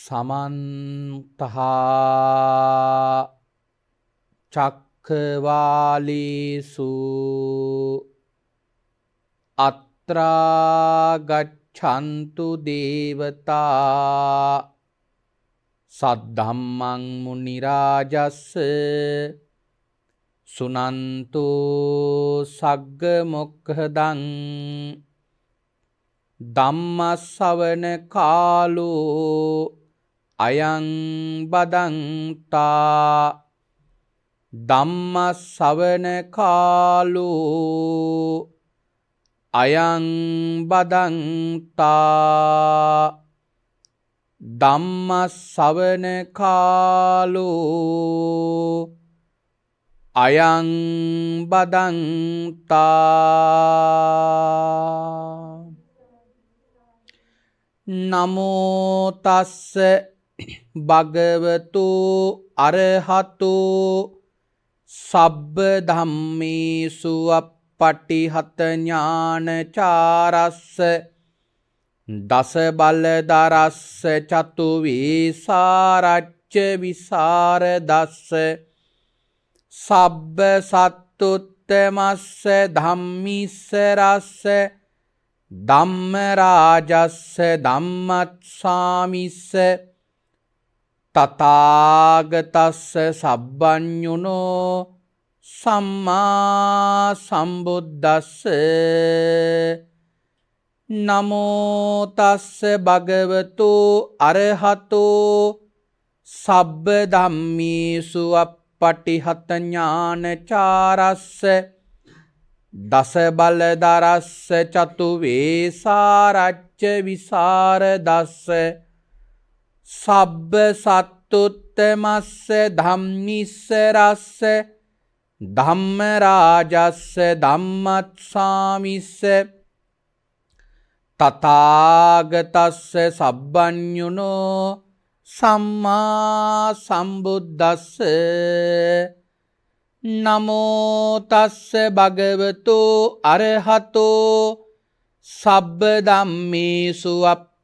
සමන්තහා චක්කවාලීසු අත්‍රාගච්ඡන්තු දේවතා සද්ධම්මං මුනි රාජස්ස සුනන්තු සග්ග මොක්ඛදං ධම්මස්සවන කාලෝ අයං බදන්තා ධම්මස්සවන කාලෝ අයං බදන්තා ධම්මස්සවන කාලෝ අයං බදන්තා නමෝ තස්ස භගවතු අරහතු සබ්බ ධම්මේසු අප්පටිහත ඥානචාරස්ස දස බලදරස්ස චතු විසරච්ච විසරදස්ස සබ්බ සත්තුත්තමස්ස ධම්මිස්ස රස්ස ධම්ම රාජස්ස ධම්මස්සාමිස්ස තථාගතස්ස සබ්බඤුනෝ සම්මා සම්බුද්දස්ස නමෝ තස්ස භගවතු අරහතෝ සබ්බ ධම්මේසු අප්පටිහත ඥානචාරස්ස දස බලදරස්ස චතු වේසාරච්ච විසරදස්ස සබ්බ සත්තුත්තමස්ස ධම්මිස්ස රස්ස ධම්ම රාජස්ස ධම්මස්සාමිස්ස තථාගතස්ස සබ්බඤුනෝ සම්මා සම්බුද්දස්ස නමෝ තස්ස භගවතු අරහතෝ සබ්බ ධම්මේසු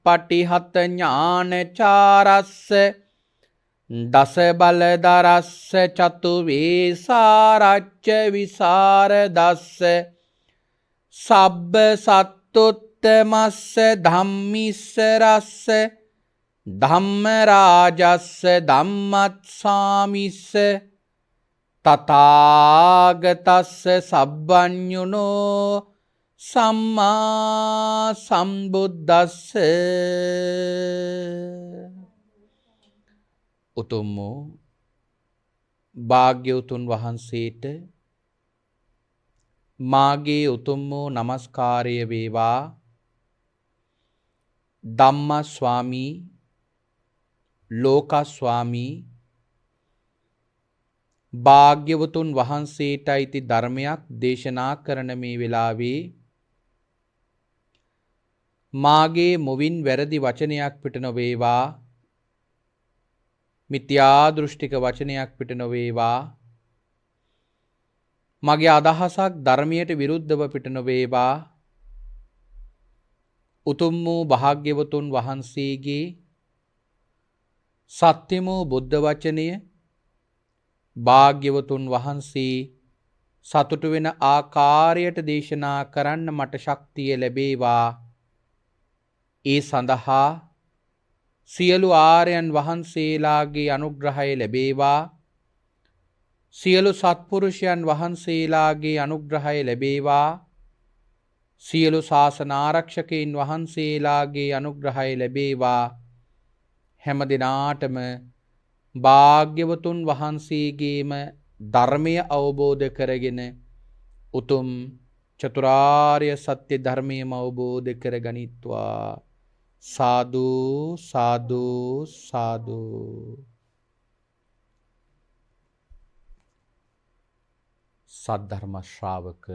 අප්පටිහත ඥානචාරස්ස දස බලදරස්ස චතු වේසාරච්ච විසරදස්ස සබ්බ සත්තුත්තමස්ස ධම්මිස්ස රස්ස ධම්ම රාජස්ස ධම්මස්සාමිස්ස තථාගතස්ස සබ්බඤුනෝ සම්මා සම්බුද්දස්ස උතුම් භාග්‍යවතුන් වහන්සේට මාගේ උතුම් නමස්කාරය වේවා. ධම්ම ස්වාමී ලෝක ස්වාමී භාග්‍යවතුන් වහන්සේට අයිති ධර්මයක් දේශනා කරන මේ වෙලාවේ මාගේ මුවින් වැරදි වචනයක් පිට නොවේවා, මිත්‍යා දෘෂ්ටික වචනයක් පිට නොවේවා, මගේ අදහසක් ධර්මයට විරුද්ධව පිට නොවේවා. උතුම් වූ භාග්‍යවතුන් වහන්සේගේ සත්‍යම වූ බුද්ධ වචනය භාග්‍යවතුන් වහන්සේ සතුටු වෙන ආකාරයට දේශනා කරන්න මට ශක්තිය ලැබේවා. ඒ සඳහා සියලු ආර්යයන් වහන්සේලාගේ අනුග්‍රහය ලැබේවා. සියලු සත්පුරුෂයන් වහන්සේලාගේ අනුග්‍රහය ලැබේවා. සියලු ශාසන ආරක්ෂකයන් වහන්සේලාගේ අනුග්‍රහය ලැබේවා. හැම දිනාටම භාග්‍යවතුන් වහන්සේගේම ධර්මය අවබෝධ කරගෙන උතුම් චතුරාර්ය සත්‍ය ධර්මයම අවබෝධ කරගනිත්වා. සාදු සාදු සාදු. සද්ධර්ම ශ්‍රාවක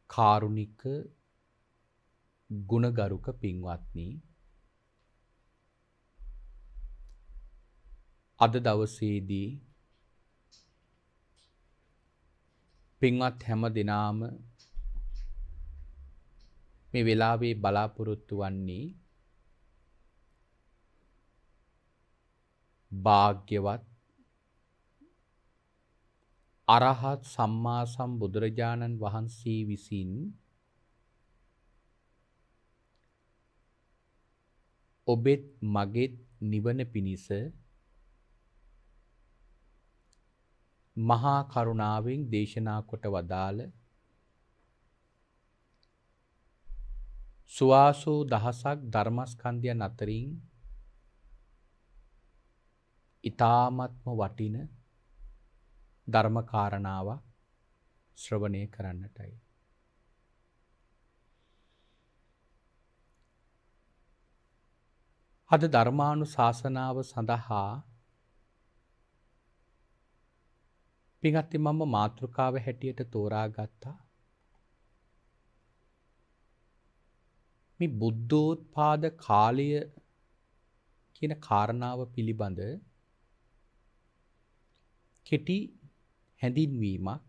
කාරුණික ගුණගරුක පින්වත්නි, අද දවසේදී පින්වත් හැම දිනාම මේ වෙලාවේ බලාපොරොත්තු වන්නේ භාග්‍යවත් අරහත් සම්මා සම්බුදුරජාණන් වහන්සේ විසින් ඔබෙත් මගෙත් නිවන පිණිස මහා කරුණාවෙන් දේශනා කොට වදාළ සුවාසෝ දහසක් ධර්මස්කන්ධයන් අතරින් ඊ타ත්ම වටින ධර්ම කාරණාවක් ශ්‍රවණය කරන්නටයි. අද ධර්මානුශාසනාව සඳහා පින්වත්නි මම මාතෘකාව හැටියට තෝරාගත්තා මේ බුද්ධෝත්පාද කාලය කියන කාරණාව පිළිබඳ කෙටි හැඳින්වීමක්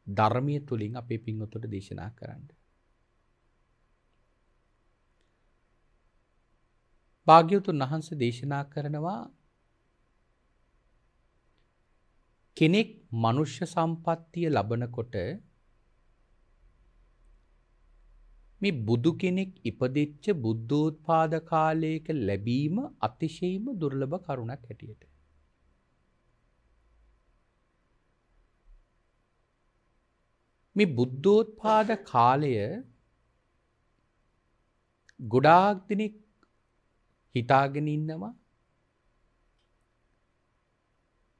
ධර්මයේ තුලින් අපේ පින්වතුන්ට දේශනා කරන්න. භාග්‍යවතුන් වහන්සේ දේශනා කරනවා කෙනෙක් මනුෂ්‍ය සම්පත්තිය ලබනකොට මේ බුදු කෙනෙක් ඉපදෙච්ච බුද්ධෝත්පාද කාලයක ලැබීම අතිශයින්ම දුර්ලභ කරුණක් හැටියට. මේ බුද්ධෝත්පාද කාලය ගොඩාක් දෙනෙක් හිතාගෙන ඉන්නවා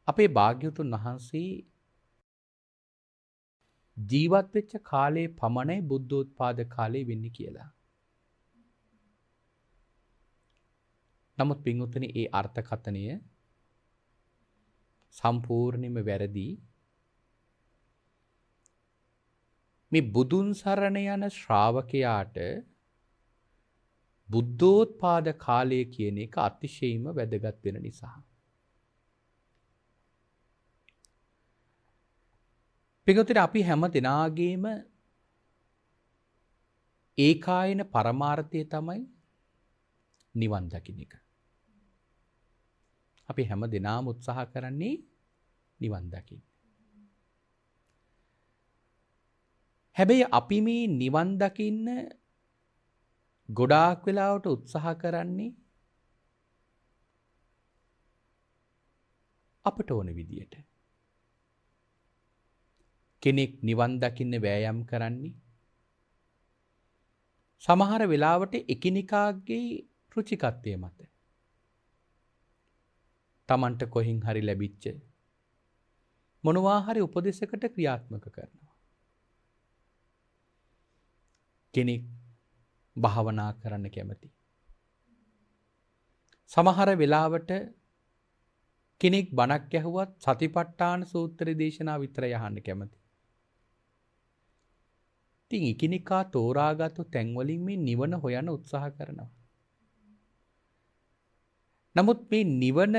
අපේ භාග්‍යවතුන් වහන්සේ ජීවත් වෙච්ච කාලේ පමණයි බුද්ධෝත්පාද කාලේ වෙන්නේ කියලා. නමුත් පින්වතුනි ඒ අර්ථකථනය සම්පූර්ණයෙන්ම වැරදි. මේ බුදුන් සරණ යන ශ්‍රාවකයාට බුද්ධෝත්පාද කාලය කියන එක අතිශයින්ම වැදගත් වෙන නිසා. පින්වතුනි අපි හැම දිනාගේම ඒකායන පරමාර්ථය තමයි නිවන් දකින්න එක. අපි හැම දිනාම උත්සාහ කරන්නේ නිවන් දකින්න. හැබැයි අපි මේ නිවන් දකින්න ගොඩාක් වෙලාවට උත්සාහ කරන්නේ අපට ඕන විදියට. කෙනෙක් නිවන් දකින්න වෑයම් කරන්නේ සමහර වෙලාවට එකිනෙකාගේ රුචිකත්වය මත. Tamanට කොහින් හරි ලැබිච්ච මොනවා හරි උපදේශයකට ක්‍රියාත්මක කරනවා. කෙනෙක් භාවනා කරන්න කැමති. සමහර වෙලාවට කෙනෙක් බණක් ඇහුවත් සතිපට්ඨාන සූත්‍ර දේශනා විතරයි අහන්න කැමති. ඉතින් එකිනෙකා තෝරාගත්තු තැන් වලින් මේ නිවන හොයන්න උත්සාහ කරනවා. නමුත් මේ නිවන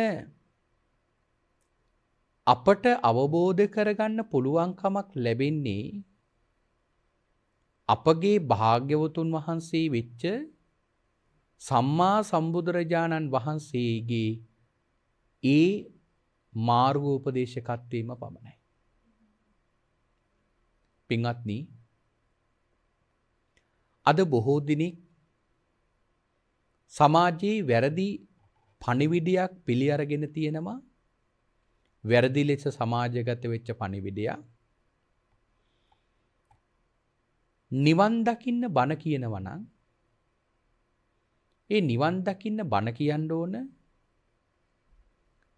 අපට අවබෝධ කරගන්න පුළුවන්කමක් ලැබෙන්නේ අපගේ භාග්‍යවතුන් වහන්සේ වෙච්ච සම්මා සම්බුදුරජාණන් වහන්සේගේ ඒ මාර්ගෝපදේශකත්වයේම පමණයි. පින්වත්නි අද බොහෝ දිනෙක සමාජයේ වැරදි පණිවිඩයක් පිළි අරගෙන තියෙනවා. වැරදි ලෙස සමාජගත වෙච්ච පණිවිඩයක්. නිවන් දකින්න බණ කියනවා නම් ඒ නිවන් දකින්න බණ කියන්න ඕන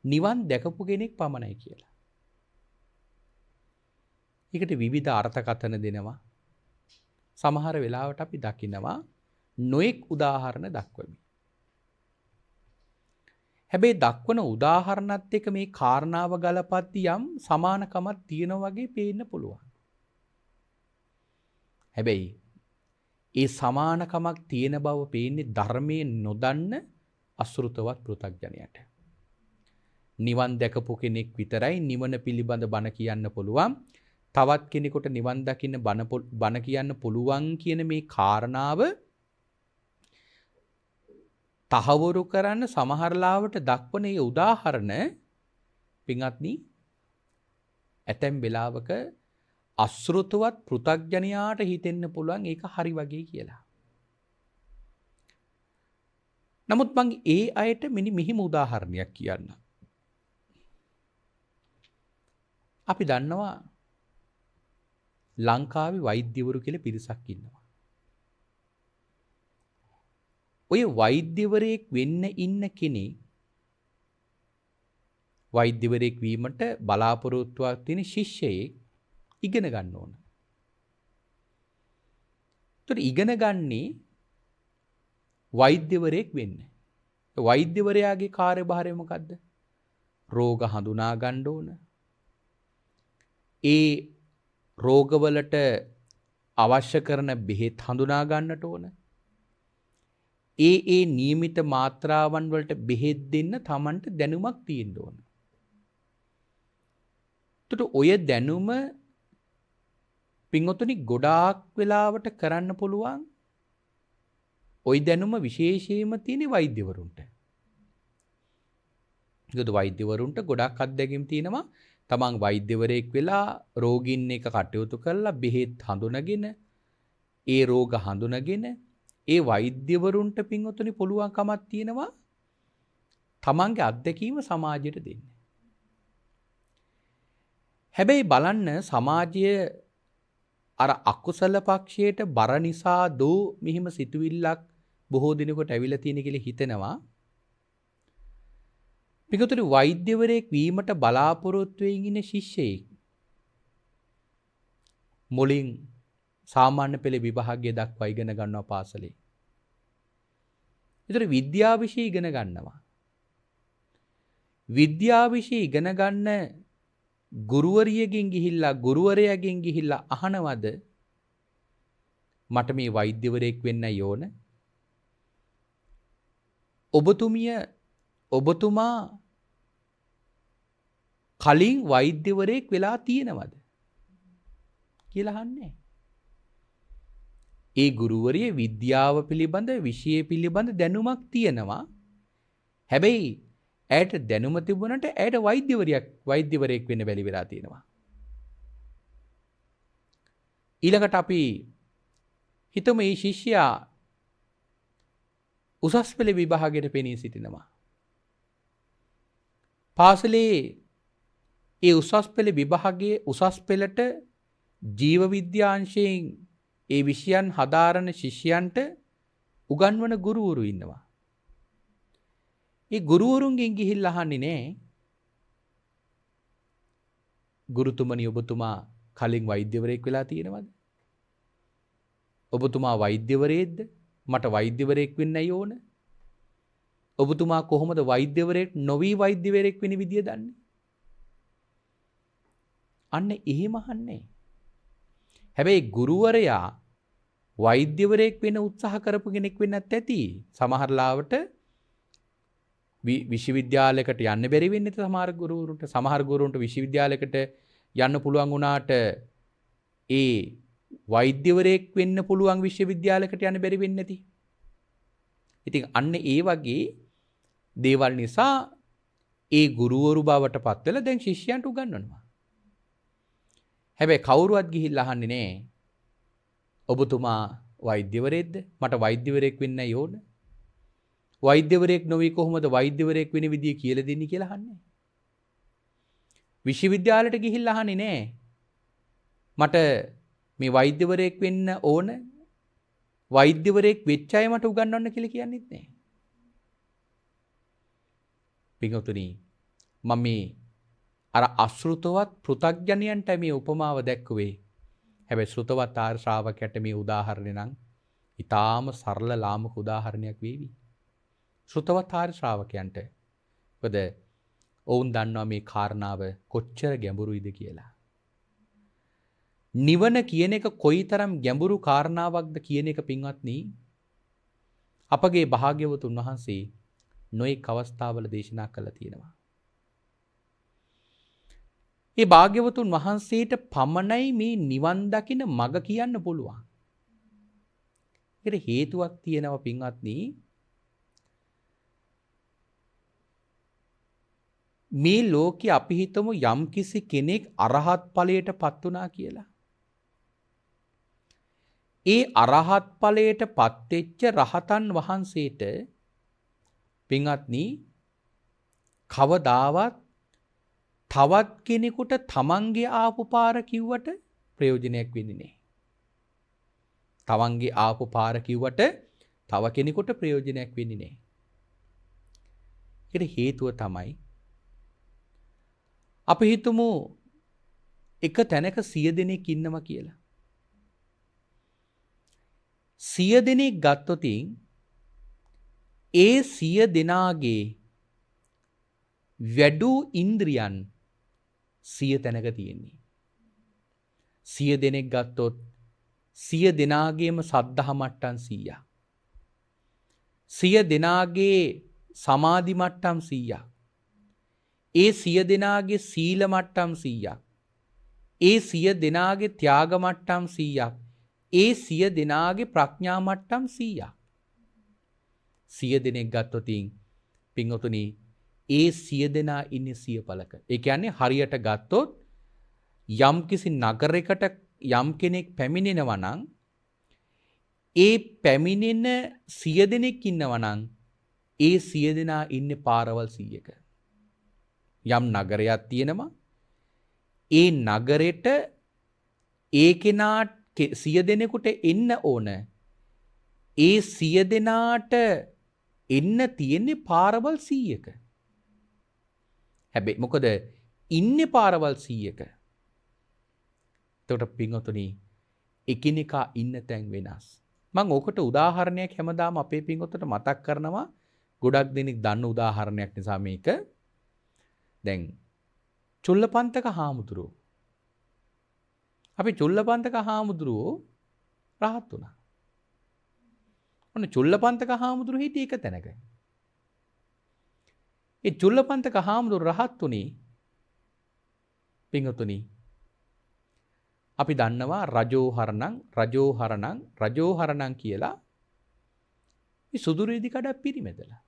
නිවන් දැකපු කෙනෙක් පමණයි කියලා. ඒකට විවිධ අර්ථකථන දෙනවා. සමහර වෙලාවට අපි දකිනවා නොඑක් උදාහරණ දක්වමි. හැබැයි දක්වන උදාහරණත් එක්ක මේ කාරණාව ගලපද්දී යම් සමානකමක් තියෙනවා වගේ පේන්න පුළුවන්. හැබැයි ඒ සමානකමක් තියෙන බව පේන්නේ ධර්මයේ නොදන්න අසෘතවත් පෘථග්ජනයට. නිවන් දැකපු කෙනෙක් විතරයි නිවන පිළිබඳ බණ කියන්න පුළුවන්. තවත් කෙනෙකුට නිවන් දකින්න බණ කියන්න පුළුවන් කියන මේ කාරණාව තහවුරු කරන්න සමහරලාවට දක්වන මේ උදාහරණ පින්වත්නි ඇතැම් වෙලාවක අශෘතවත් පෘථග්ජනයාට හිතෙන්න පුළුවන් ඒක හරි වගේ කියලා. නමුත් මං ඒ අයට මෙහිම උදාහරණයක් කියන්න. අපි දන්නවා ලංකාවේ වෛද්‍යවරු කියලා පිරිසක් ඉන්නවා. ඔය වෛද්‍යවරයෙක් වෙන්න ඉන්න කෙනෙක් වෛද්‍යවරයෙක් වීමට බලාපොරොත්තුවක් තියෙන ශිෂ්‍යයෙක් ඉගෙන ගන්න ඕන. ඒතර ඉගෙන ගන්නේ වෛද්‍යවරයෙක් වෙන්න. වෛද්‍යවරයාගේ කාර්යභාරය මොකද්ද? රෝග හඳුනා ගන්න ඕන. ඒ රෝගවලට අවශ්‍ය කරන බෙහෙත් හඳුනා ගන්නට ඕන. ඒ නියමිත මාත්‍රාවන් වලට බෙහෙත් දෙන්න Tamanට දැනුමක් තියෙන්න ඕන. එතකොට ඔය දැනුම පින්වතුනි ගොඩාක් වෙලාවට කරන්න පුළුවන්. ওই දැනුම විශේෂයෙන්ම තියෙන වෛද්‍යවරුන්ට. ඒකද වෛද්‍යවරුන්ට ගොඩාක් අත්දැකීම් තියෙනවා. තමන් වෛද්‍යවරයෙක් වෙලා රෝගීන් එක කටයුතු කරලා බෙහෙත් හඳුනගෙන ඒ රෝග හඳුනගෙන ඒ වෛද්‍යවරුන්ට පින්වතුනි පුළුවන්කමක් තියෙනවා තමන්ගේ අත්දැකීම සමාජයට දෙන්න. හැබැයි බලන්න සමාජය අර අකුසල පක්ෂයට බර නිසා දෝ මෙහිම සිතුවිල්ලක් බොහෝ දිනකට ඇවිල්ලා තියෙන කියලා හිතෙනවා. පිටුතුනි වෛද්‍යවරයෙක් වීමට බලාපොරොත්තු වෙමින් ඉන්න ශිෂ්‍යයෙක් මුලින් සාමාන්‍ය පෙළ විභාගය දක්වා ඉගෙන ගන්නවා පාසලේ. ඒතර විද්‍යාව විෂය ඉගෙන ගන්නවා. විද්‍යාව විෂය ඉගෙන ගන්න ගුරුවරියගෙන් ගිහිල්ලා ගුරුවරයාගෙන් ගිහිල්ලා අහනවද මට මේ වෛද්‍යවරයෙක් වෙන්නයි ඕන? ඔබතුමා කලින් වෛද්‍යවරයෙක් වෙලා තියෙනවද කියලා අහන්නේ. ඒ ගුරුවරිය විද්‍යාව පිළිබඳ විෂය පිළිබඳ දැනුමක් තියෙනවා. හැබැයි ඇයට දැනුම තිබුණට ඇයට වෛද්‍යවරයෙක් වෙන්න බැරි වෙලා තියෙනවා. ඊළඟට අපි හිතමු මේ ශිෂ්‍යයා උසස් පෙළ විභාගයට පෙනී සිටිනවා. පාසලේ ඒ උසස් පෙළ විභාගයේ උසස් පෙළට ජීව විද්‍යාංශයෙන් ඒ විෂයන් හදාරන ශිෂ්‍යයන්ට උගන්වන ගුරුවරු ඉන්නවා. ඒ ගුරුවරුන්ගෙන් ගිහිල්ලා අහන්නේ නෑ ගුරුතුමනි ඔබතුමා කලින් වෛද්‍යවරයෙක් වෙලා තියෙනවද? ඔබතුමා වෛද්‍යවරයෙක්ද? මට වෛද්‍යවරයෙක් වෙන්නයි ඕන. ඔබතුමා කොහොමද වෛද්‍යවරයෙක් නොවි වෛද්‍යවරයෙක් වෙන විදිය දන්නේ? අන්න එහෙම අහන්නේ. හැබැයි ගුරුවරයා වෛද්‍යවරයෙක් වෙන උත්සාහ කරපු කෙනෙක් වෙන්නත් ඇති. සමහර ලාවට විශ්වවිද්‍යාලයකට යන්න බැරි වෙන්නේ සමහර ගුරුවරුන්ට. සමහර ගුරුවරුන්ට විශ්වවිද්‍යාලයකට යන්න පුළුවන් වුණාට ඒ වෛද්‍යවරයෙක් වෙන්න පුළුවන් විශ්වවිද්‍යාලයකට යන්න බැරි වෙන්නේ නැති. ඉතින් අන්න ඒ වගේ දේවල් නිසා ඒ ගුරුවරු බවට පත් වෙලා දැන් ශිෂ්‍යයන්ට උගන්වනවා. හැබැයි කවුරුවත් ගිහිල්ලා අහන්නේ නෑ ඔබතුමා වෛද්‍යවරයෙක්ද? මට වෛද්‍යවරයෙක් වෙන්නයි ඕන. වෛද්‍යවරයෙක් නොවි කොහොමද වෛද්‍යවරයෙක් වෙන විදිය කියලා දෙන්නේ කියලා අහන්නේ. විශ්වවිද්‍යාලයට ගිහිල්ලා අහන්නේ නෑ මට මේ වෛද්‍යවරයෙක් වෙන්න ඕන. වෛද්‍යවරයෙක් වෙච්ච අය මට උගන්වන්න කියලා කියන්නේත් නෑ. පින්වතුනි මම මේ අර අශෘතවත් පෘථග්ජනයන්ට මේ උපමාව දැක්කුවේ. හැබැයි ශ්‍රුතවත් ආර්ය ශ්‍රාවකයට මේ උදාහරණය නම් ඊටාම සරල ලාමක උදාහරණයක් වේවි. ශ්‍රුතවත් ආර්ය ශ්‍රාවකයන්ට. මොකද ඔවුන් දන්නවා මේ කාරණාව කොච්චර ගැඹුරුයිද කියලා. නිවන කියන එක කොයිතරම් ගැඹුරු කාරණාවක්ද කියන එක පින්වත්නි අපගේ භාග්‍යවතුන් වහන්සේ නොඑක අවස්ථාවල දේශනා කළා තියෙනවා. ඒ භාග්‍යවතුන් වහන්සේට පමණයි මේ නිවන් දකින මඟ කියන්න පුළුවන්. ඒකට හේතුවක් තියෙනවා පින්වත්නි. මේ ලෝකේ අපි හිතමු යම් කිසි කෙනෙක් අරහත් ඵලයට පත් වුණා කියලා. ඒ අරහත් ඵලයට පත් වෙච්ච රහතන් වහන්සේට පින්වත්නි කවදාවත් තවත් කෙනෙකුට තමන්ගේ ආපු පාර කිව්වට ප්‍රයෝජනයක් වෙන්නේ නැහැ. තමන්ගේ ආපු පාර කිව්වට තව කෙනෙකුට ප්‍රයෝජනයක් වෙන්නේ නැහැ. ඒකට හේතුව තමයි අපි හිතමු එක තැනක 100 දෙනෙක් ඉන්නවා කියලා. 100 දෙනෙක් ගත්තොත් ඒ 100 දෙනාගේ වැඩූ ඉන්ද්‍රියන් 100 තැනක තියෙන්නේ. 100 දෙනෙක් ගත්තොත් 100 දෙනාගේම සද්ධා මට්ටම් 100ක්. 100 දෙනාගේ සමාධි මට්ටම් 100ක්. ඒ 100 දෙනාගේ සීල මට්ටම් 100ක්. ඒ 100 දෙනාගේ ත්‍යාග මට්ටම් 100ක්. ඒ 100 දෙනාගේ ප්‍රඥා මට්ටම් 100ක්. 100 දෙනෙක් ගත්තොත් පින්වතුනි ඒ 100 දෙනා ඉන්නේ 100 පළක. ඒ කියන්නේ හරියට ගත්තොත් යම්කිසි නගරයකට යම් කෙනෙක් පැමිණෙනවා නම් ඒ පැමිණෙන 100 දෙනෙක් ඉන්නවා නම් ඒ 100 දෙනා ඉන්නේ පාරවල් 100ක. යම් නගරයක් තියෙනවා ඒ නගරෙට ඒ කෙනාට 100 දෙනෙකුට එන්න ඕන. ඒ 100 දෙනාට එන්න තියෙන්නේ පාරවල් 100ක. හැබැයි මොකද ඉන්නේ පාරවල් 100ක. එතකොට පින්වතුනි එකිනෙකා ඉන්න තැන් වෙනස්. මම ඕකට උදාහරණයක් හැමදාම අපේ පින්වතුන්ට මතක් කරනවා. ගොඩක් දෙනෙක් දන්න උදාහරණයක් නිසා මේක. දැන් චුල්ලපන්තක හාමුදුරුවෝ. අපි චුල්ලපන්තක හාමුදුරුවෝ රහත් වුණා. ඔන්න චුල්ලපන්තක හාමුදුරුවෝ හිටියේ එක තැනක. ඒ චුල්ලපන්තක හාමුදුරුවෝ රහත් උනේ පින්වතුනි අපි දන්නවා රජෝහරණං කියලා මේ සුදුරේදි කඩක් පිරිමැදලා.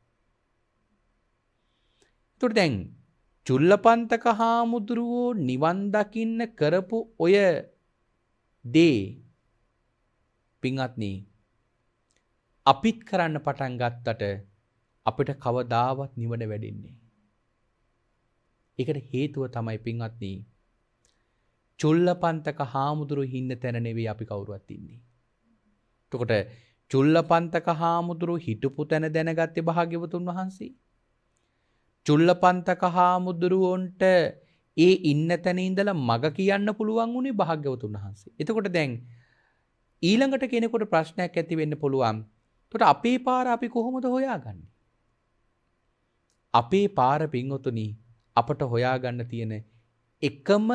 ඒතකොට දැන් චුල්ලපන්තක හාමුදුරුවෝ නිවන් දකින්න කරපු ඔය දේ පින්වත්නි අපිත් කරන්න පටන් ගත්තට අපිට කවදාවත් නිවන වැඩෙන්නේ. ඒකට හේතුව තමයි පින්වත්නි චුල්ලපන්තක හාමුදුරුවෝ ඉන්න තැන නෙවෙයි අපි කවුරුවත් ඉන්නේ. එතකොට චුල්ලපන්තක හාමුදුරුවෝ හිටපු තැන දැනගත්තේ භාග්‍යවතුන් වහන්සේ. චුල්ලපන්තක හාමුදුරුවන්ට ඒ ඉන්න තැන ඉඳලා මග කියන්න පුළුවන් උනේ භාග්‍යවතුන් වහන්සේ. එතකොට දැන් ඊළඟට කෙනෙකුට ප්‍රශ්නයක් ඇති වෙන්න පුළුවන්. එතකොට අපේ පාර අපි කොහොමද හොයාගන්නේ? අපේ පාර පින්වතුනි අපට හොයාගන්න තියෙන එකම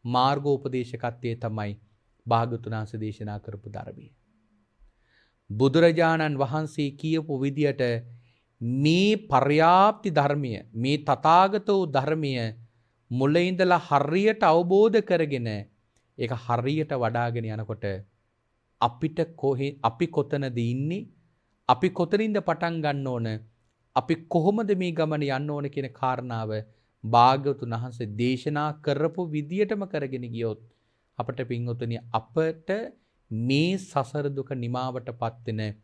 මාර්ගෝපදේශකත්වයේ තමයි භාග්‍යවතුන් වහන්සේ දේශනා කරපු ධර්මය. බුදුරජාණන් වහන්සේ කියපු විදියට මේ පර්යාප්ති ධර්මය මේ තථාගත වූ ධර්මය මුල ඉඳලා හරියට අවබෝධ කරගෙන ඒක හරියට වඩාගෙන යනකොට අපිට අපි කොතනද ඉන්නේ අපි කොතනින්ද පටන් ගන්න ඕන අපි කොහොමද මේ ගමන යන්න ඕන කියන කාරණාව භාග්‍යවතුන් වහන්සේ දේශනා කරපු විදියටම කරගෙන ගියොත් අපට පින්වතුනි අපට මේ සසර දුක නිමාවටපත් වෙන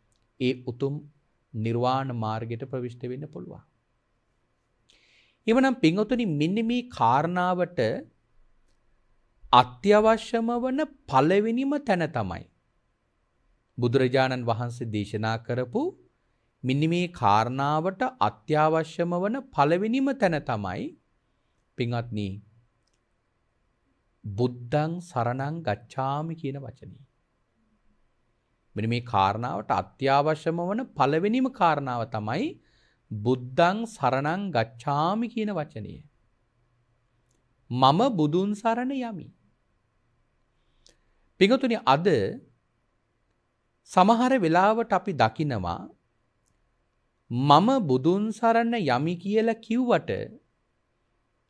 ඒ උතුම් නිර්වාණ මාර්ගයට ප්‍රවිෂ්ඨ වෙන්න පුළුවන්. එවනම් පින්වතුනි මෙන්න මේ කාරණාවට අත්‍යවශ්‍යම වන පළවෙනිම තැන තමයි බුදුරජාණන් වහන්සේ දේශනා කරපු මෙන්න මේ කාරණාවට අත්‍යවශ්‍යම වන පළවෙනිම තැන තමයි පින්වත්නි බුද්ධං සරණං ගච්ඡාමි කියන වචනේ. මෙන්න මේ කාරණාවට අත්‍යවශ්‍යම වන පළවෙනිම කාරණාව තමයි බුද්ධං සරණං ගච්ඡාමි කියන වචනය. මම බුදුන් සරණ යමි. පින්වතුනි අද සමහර වෙලාවට අපි දකිනවා මම බුදුන් සරණ යමි කියලා කිව්වට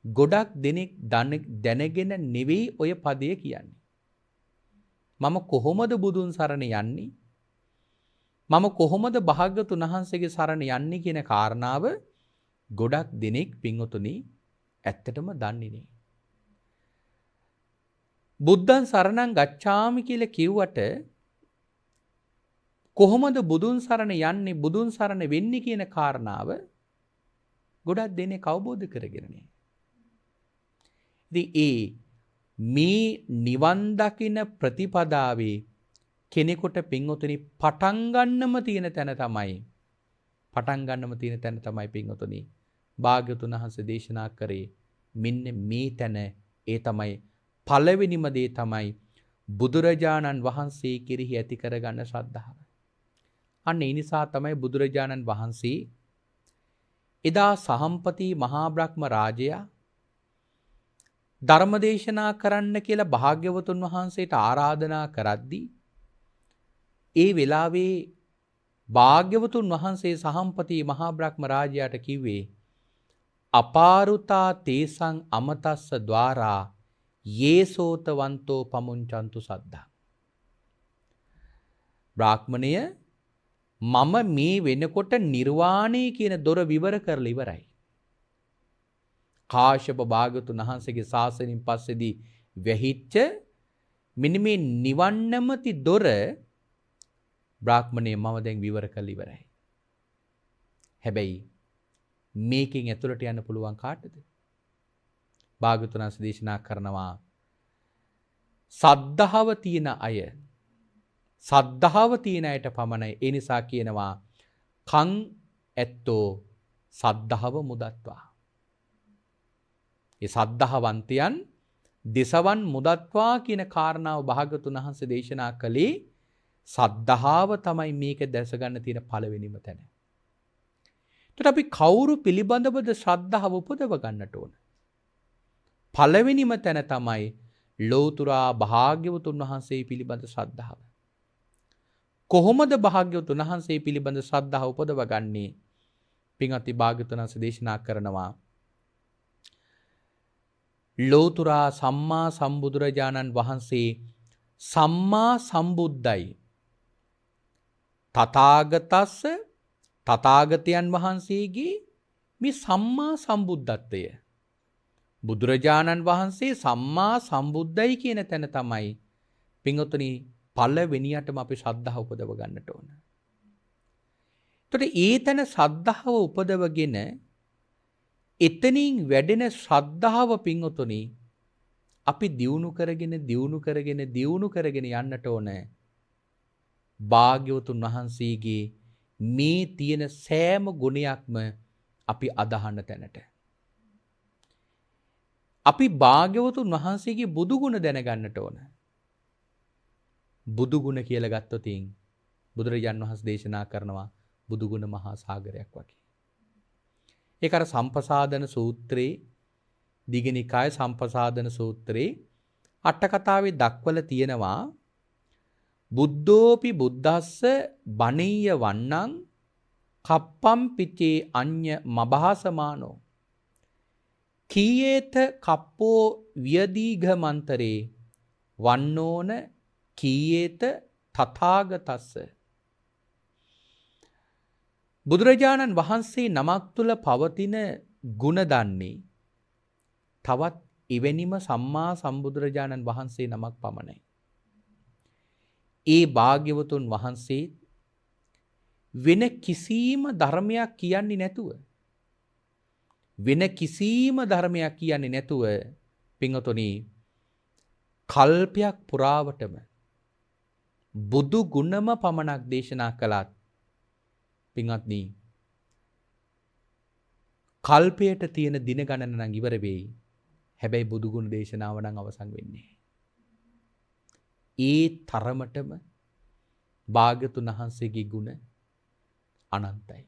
ගොඩක් දෙනෙක් දැනගෙන නෙවෙයි ඔය පදය කියන්නේ. මම කොහොමද බුදුන් සරණ යන්නේ? මම කොහොමද භාග්‍යවතුන් වහන්සේගේ සරණ යන්නේ කියන කාරණාව ගොඩක් දෙනෙක් පින්වතුනි ඇත්තටම දන්නේ නෑ. බුද්ධං සරණං ගච්ඡාමි කියලා කිව්වට කොහොමද බුදුන් සරණ යන්නේ බුදුන් සරණ වෙන්නේ කියන කාරණාව ගොඩක් දෙනෙක් අවබෝධ කරගෙන නෑ. ඉතින් මේ නිවන් දකින ප්‍රතිපදාවේ කෙනෙකුට පින්වතුනි පටන් ගන්නම තියෙන තැන තමයි පින්වතුනි භාග්‍යවතුන් වහන්සේ දේශනා කරේ මෙන්න මේ තැන. ඒ තමයි පළවෙනිම දේ තමයි බුදුරජාණන් වහන්සේ කෙරෙහි ඇති කරගන්න ශ්‍රද්ධාව. අන්න ඒ නිසා තමයි බුදුරජාණන් වහන්සේ එදා සහම්පති මහා බ්‍රහ්ම රාජයා ධර්මදේශනා කරන්න කියලා භාග්‍යවතුන් වහන්සේට ආරාධනා කරද්දී ඒ වෙලාවේ භාග්‍යවතුන් වහන්සේ සහම්පති මහා බ්‍රහ්ම රාජයාට කිව්වේ අපාරුතා තේසං අමතස්ස ద్వාරා යේසෝතවන්තෝ පමුංචන්තු සද්ධා. බ්‍රාහ්මණය මම මේ වෙනකොට නිර්වාණය කියන දොර විවර කරලා ඉවරයි. කාශ්‍යප භාග්‍යවතුන් වහන්සේගේ ශාසනයෙන් පස්සේදී වැහිච්ච මෙන්න මේ නිවන් නැමැති දොර බ්‍රාහ්මණය මම දැන් විවර කරලා ඉවරයි. හැබැයි මේකෙන් ඇතුළට යන්න පුළුවන් කාටද? භාග්‍යවතුන් වහන්සේ දේශනා කරනවා සද්ධාව තියෙන අයට පමණයි. ඒ නිසා කියනවා කං ඇත්තෝ සද්ධාව මුදත්වා. ඒ සද්ධාවන්තයන් දෙසවන් මුදත්වා කියන කාරණාව භාග්‍යවතුන් වහන්සේ දේශනා කළේ සද්ධාව තමයි මේක දැස ගන්න තියෙන පළවෙනිම තැන. එතකොට අපි කවුරු පිළිබඳවද ශ්‍රද්ධාව උපදව ගන්නට ඕන? පළවෙනිම තැන තමයි ලෝතුරා භාග්‍යවතුන් වහන්සේ පිළිබඳ ශ්‍රද්ධාව. කොහොමද භාග්‍යවතුන් වහන්සේ පිළිබඳ ශ්‍රද්ධාව උපදව ගන්නේ? පින්වත්නි භාග්‍යවතුන් වහන්සේ දේශනා කරනවා ලෝතුරා සම්මා සම්බුදුරජාණන් වහන්සේ සම්මා සම්බුද්ධයි. තථාගතයන් වහන්සේගේ මේ සම්මා සම්බුද්ධත්වය බුදුරජාණන් වහන්සේ සම්මා සම්බුද්ධයි කියන තැන තමයි පින්වතුනි පළවෙනියටම අපි ශ්‍රද්ධාව උපදව ගන්නට ඕන. එතකොට ඒ තැන ශ්‍රද්ධාව උපදවගෙන එතනින් වැඩෙන ශ්‍රද්ධාව පින්වතුනි අපි දියුණු කරගෙන යන්නට ඕන. භාග්‍යවතුන් වහන්සේගේ මේ තියෙන සෑම ගුණයක්ම අපි අදහන තැනට. අපි භාග්‍යවතුන් වහන්සේගේ බුදු ගුණ දැනගන්නට ඕන. බුදු ගුණ කියලා ගත්තොත් බුදුරජාණන් වහන්සේ දේශනා කරනවා බුදු ගුණ මහා සාගරයක් වගේ. ඒක අර සම්පසාදන සූත්‍රයේ දීඝනිකාය සම්පසාදන සූත්‍රයේ අට කතාවේ දක්වලා තියෙනවා බුද්ධෝපි බුද්දස්ස බණීය වන්නං කප්පම් පිචේ අඤ්ඤ මභාසමානෝ කීයේත කප්පෝ වියදීඝමන්තරේ වන්නෝන කීයේත තථාගතස්ස. බුදුරජාණන් වහන්සේ නමක් තුල පවතින ගුණ දන්නේ තවත් එවැනිම සම්මා සම්බුදුරජාණන් වහන්සේ නමක් පමණයි. ඒ භාග්‍යවතුන් වහන්සේ වෙන කිසිම ධර්මයක් කියන්නේ නැතුව පින්වතුනි කල්පයක් පුරාවටම බුදු ගුණම පමණක් දේශනා කළත් පින්වත්නි කල්පයට තියෙන දින ගණන නම් ඉවර වෙයි. හැබැයි බුදු ගුණ දේශනාව නම් අවසන් වෙන්නේ. ඒ තරමටම භාග්‍යවතුන් වහන්සේගේ ගුණ අනන්තයි.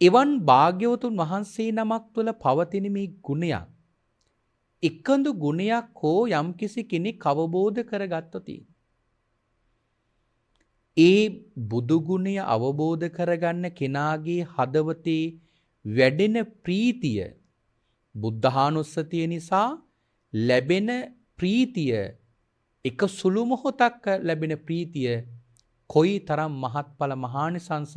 එවන් භාග්‍යවතුන් වහන්සේ නමක් තුළ පවතින මේ ගුණයක් එකඳු ගුණයක් හෝ යම්කිසි කෙනෙක් අවබෝධ කරගත්තොත් ඒ බුදු ගුණය අවබෝධ කරගන්න කෙනාගේ හදවතේ වැඩෙන ප්‍රීතිය බුද්ධානුස්සතිය නිසා ලැබෙන ප්‍රීතිය එක සුළු මොහොතක් ලැබෙන ප්‍රීතිය කොයි තරම් මහත්ඵල මහානිසංස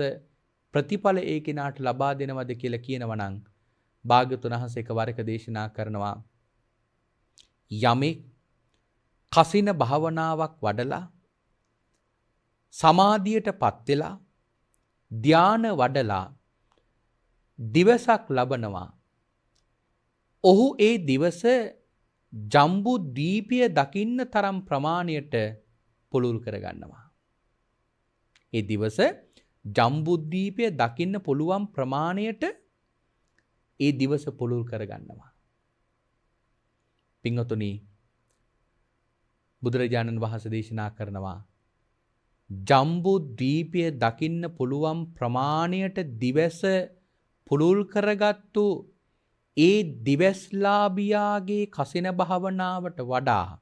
ප්‍රතිඵල ඒ කෙනාට ලබා දෙනවද කියලා කියනවා නම් භාග්‍යවතුන් වහන්සේ එකවරක දේශනා කරනවා යමෙක් කසින භාවනාවක් වඩලා සමාධියටපත් වෙලා ධාන වඩලා දිවසක් ලබනවා. ඔහු ඒ දිවස ජම්බු දීපය දකින්න තරම් ප්‍රමාණයට පුළුල් කරගන්නවා. ඒ දිවස ජම්බුද්දීපය දකින්න පුළුවන් ප්‍රමාණයට ඒ දිවස පුළුල් කරගන්නවා. පින්වතුනි, බුදුරජාණන් වහන්සේ දේශනා කරනවා ජම්බුද්දීපය දකින්න පුළුවන් ප්‍රමාණයට දිවස පුළුල් කරගත්තු ඒ දිවස්ලාභියාගේ කසින භාවනාවට වඩා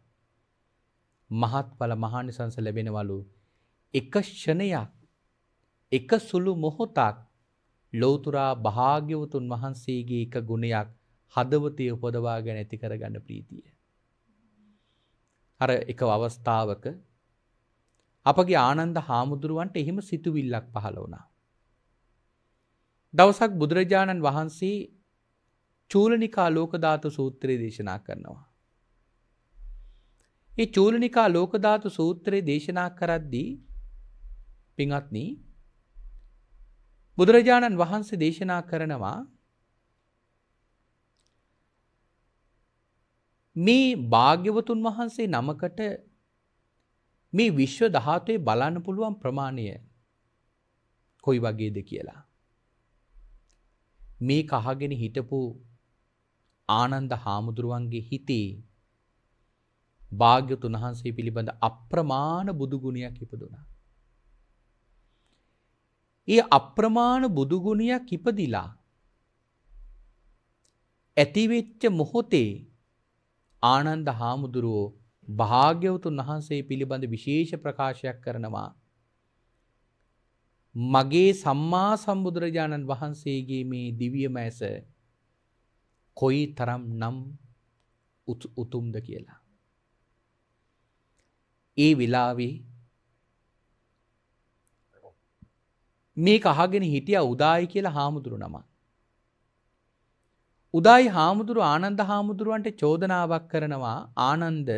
මහත්ඵල මහානිසංස ලැබෙනවලු. එක ක්ෂණයක්, එක සුළු මොහොතක් ලෞතුරා භාග්‍යවතුන් වහන්සේගේ එක ගුණයක් හදවතේ උපදවාගෙන ඇති කරගන්න ප්‍රීතිය. අර එක අවස්ථාවක අපගේ ආනන්ද හාමුදුරුවන්ට එහෙම සිතුවිල්ලක් පහළ වුණා. දවසක් බුදුරජාණන් වහන්සේ චූලනිකා ලෝකධාතු සූත්‍රය දේශනා කරනවා. ඒ චූලනිකා ලෝකධාතු සූත්‍රය දේශනා කරද්දී පින්වත්නි, බුදුරජාණන් වහන්සේ දේශනා කරනවා මේ භාග්‍යවතුන් වහන්සේ නමකට මේ විශ්ව ධාතුවේ බලන්න පුළුවන් ප්‍රමාණය කොයි වගේද කියලා. මේ කහගෙන හිටපු ආනන්ද හාමුදුරුවන්ගේ හිතේ භාග්‍යවතුන් වහන්සේ පිළිබඳ අප්‍රමාණ බුදු ගුණයක් ඉපදුණා. ඒ අප්‍රමාණ බුදු ගුණයක් ඉපදිලා ඇතිවෙච්ච මොහොතේ ආනන්ද හාමුදුරුවෝ භාග්‍යවතුන් වහන්සේ පිළිබඳ විශේෂ ප්‍රකාශයක් කරනවා. මගේ සම්මා සම්බුදුරජාණන් වහන්සේගේ මේ දිව්‍ය මැස කොයි තරම් නම් උතුම්ද කියලා. ඒ වෙලාවේ මේක අහගෙන හිටියා උදායි කියලා හාමුදුරු නම. උදායි හාමුදුරු ආනන්ද හාමුදුරුවන්ට චෝදනාවක් කරනවා, ආනන්ද,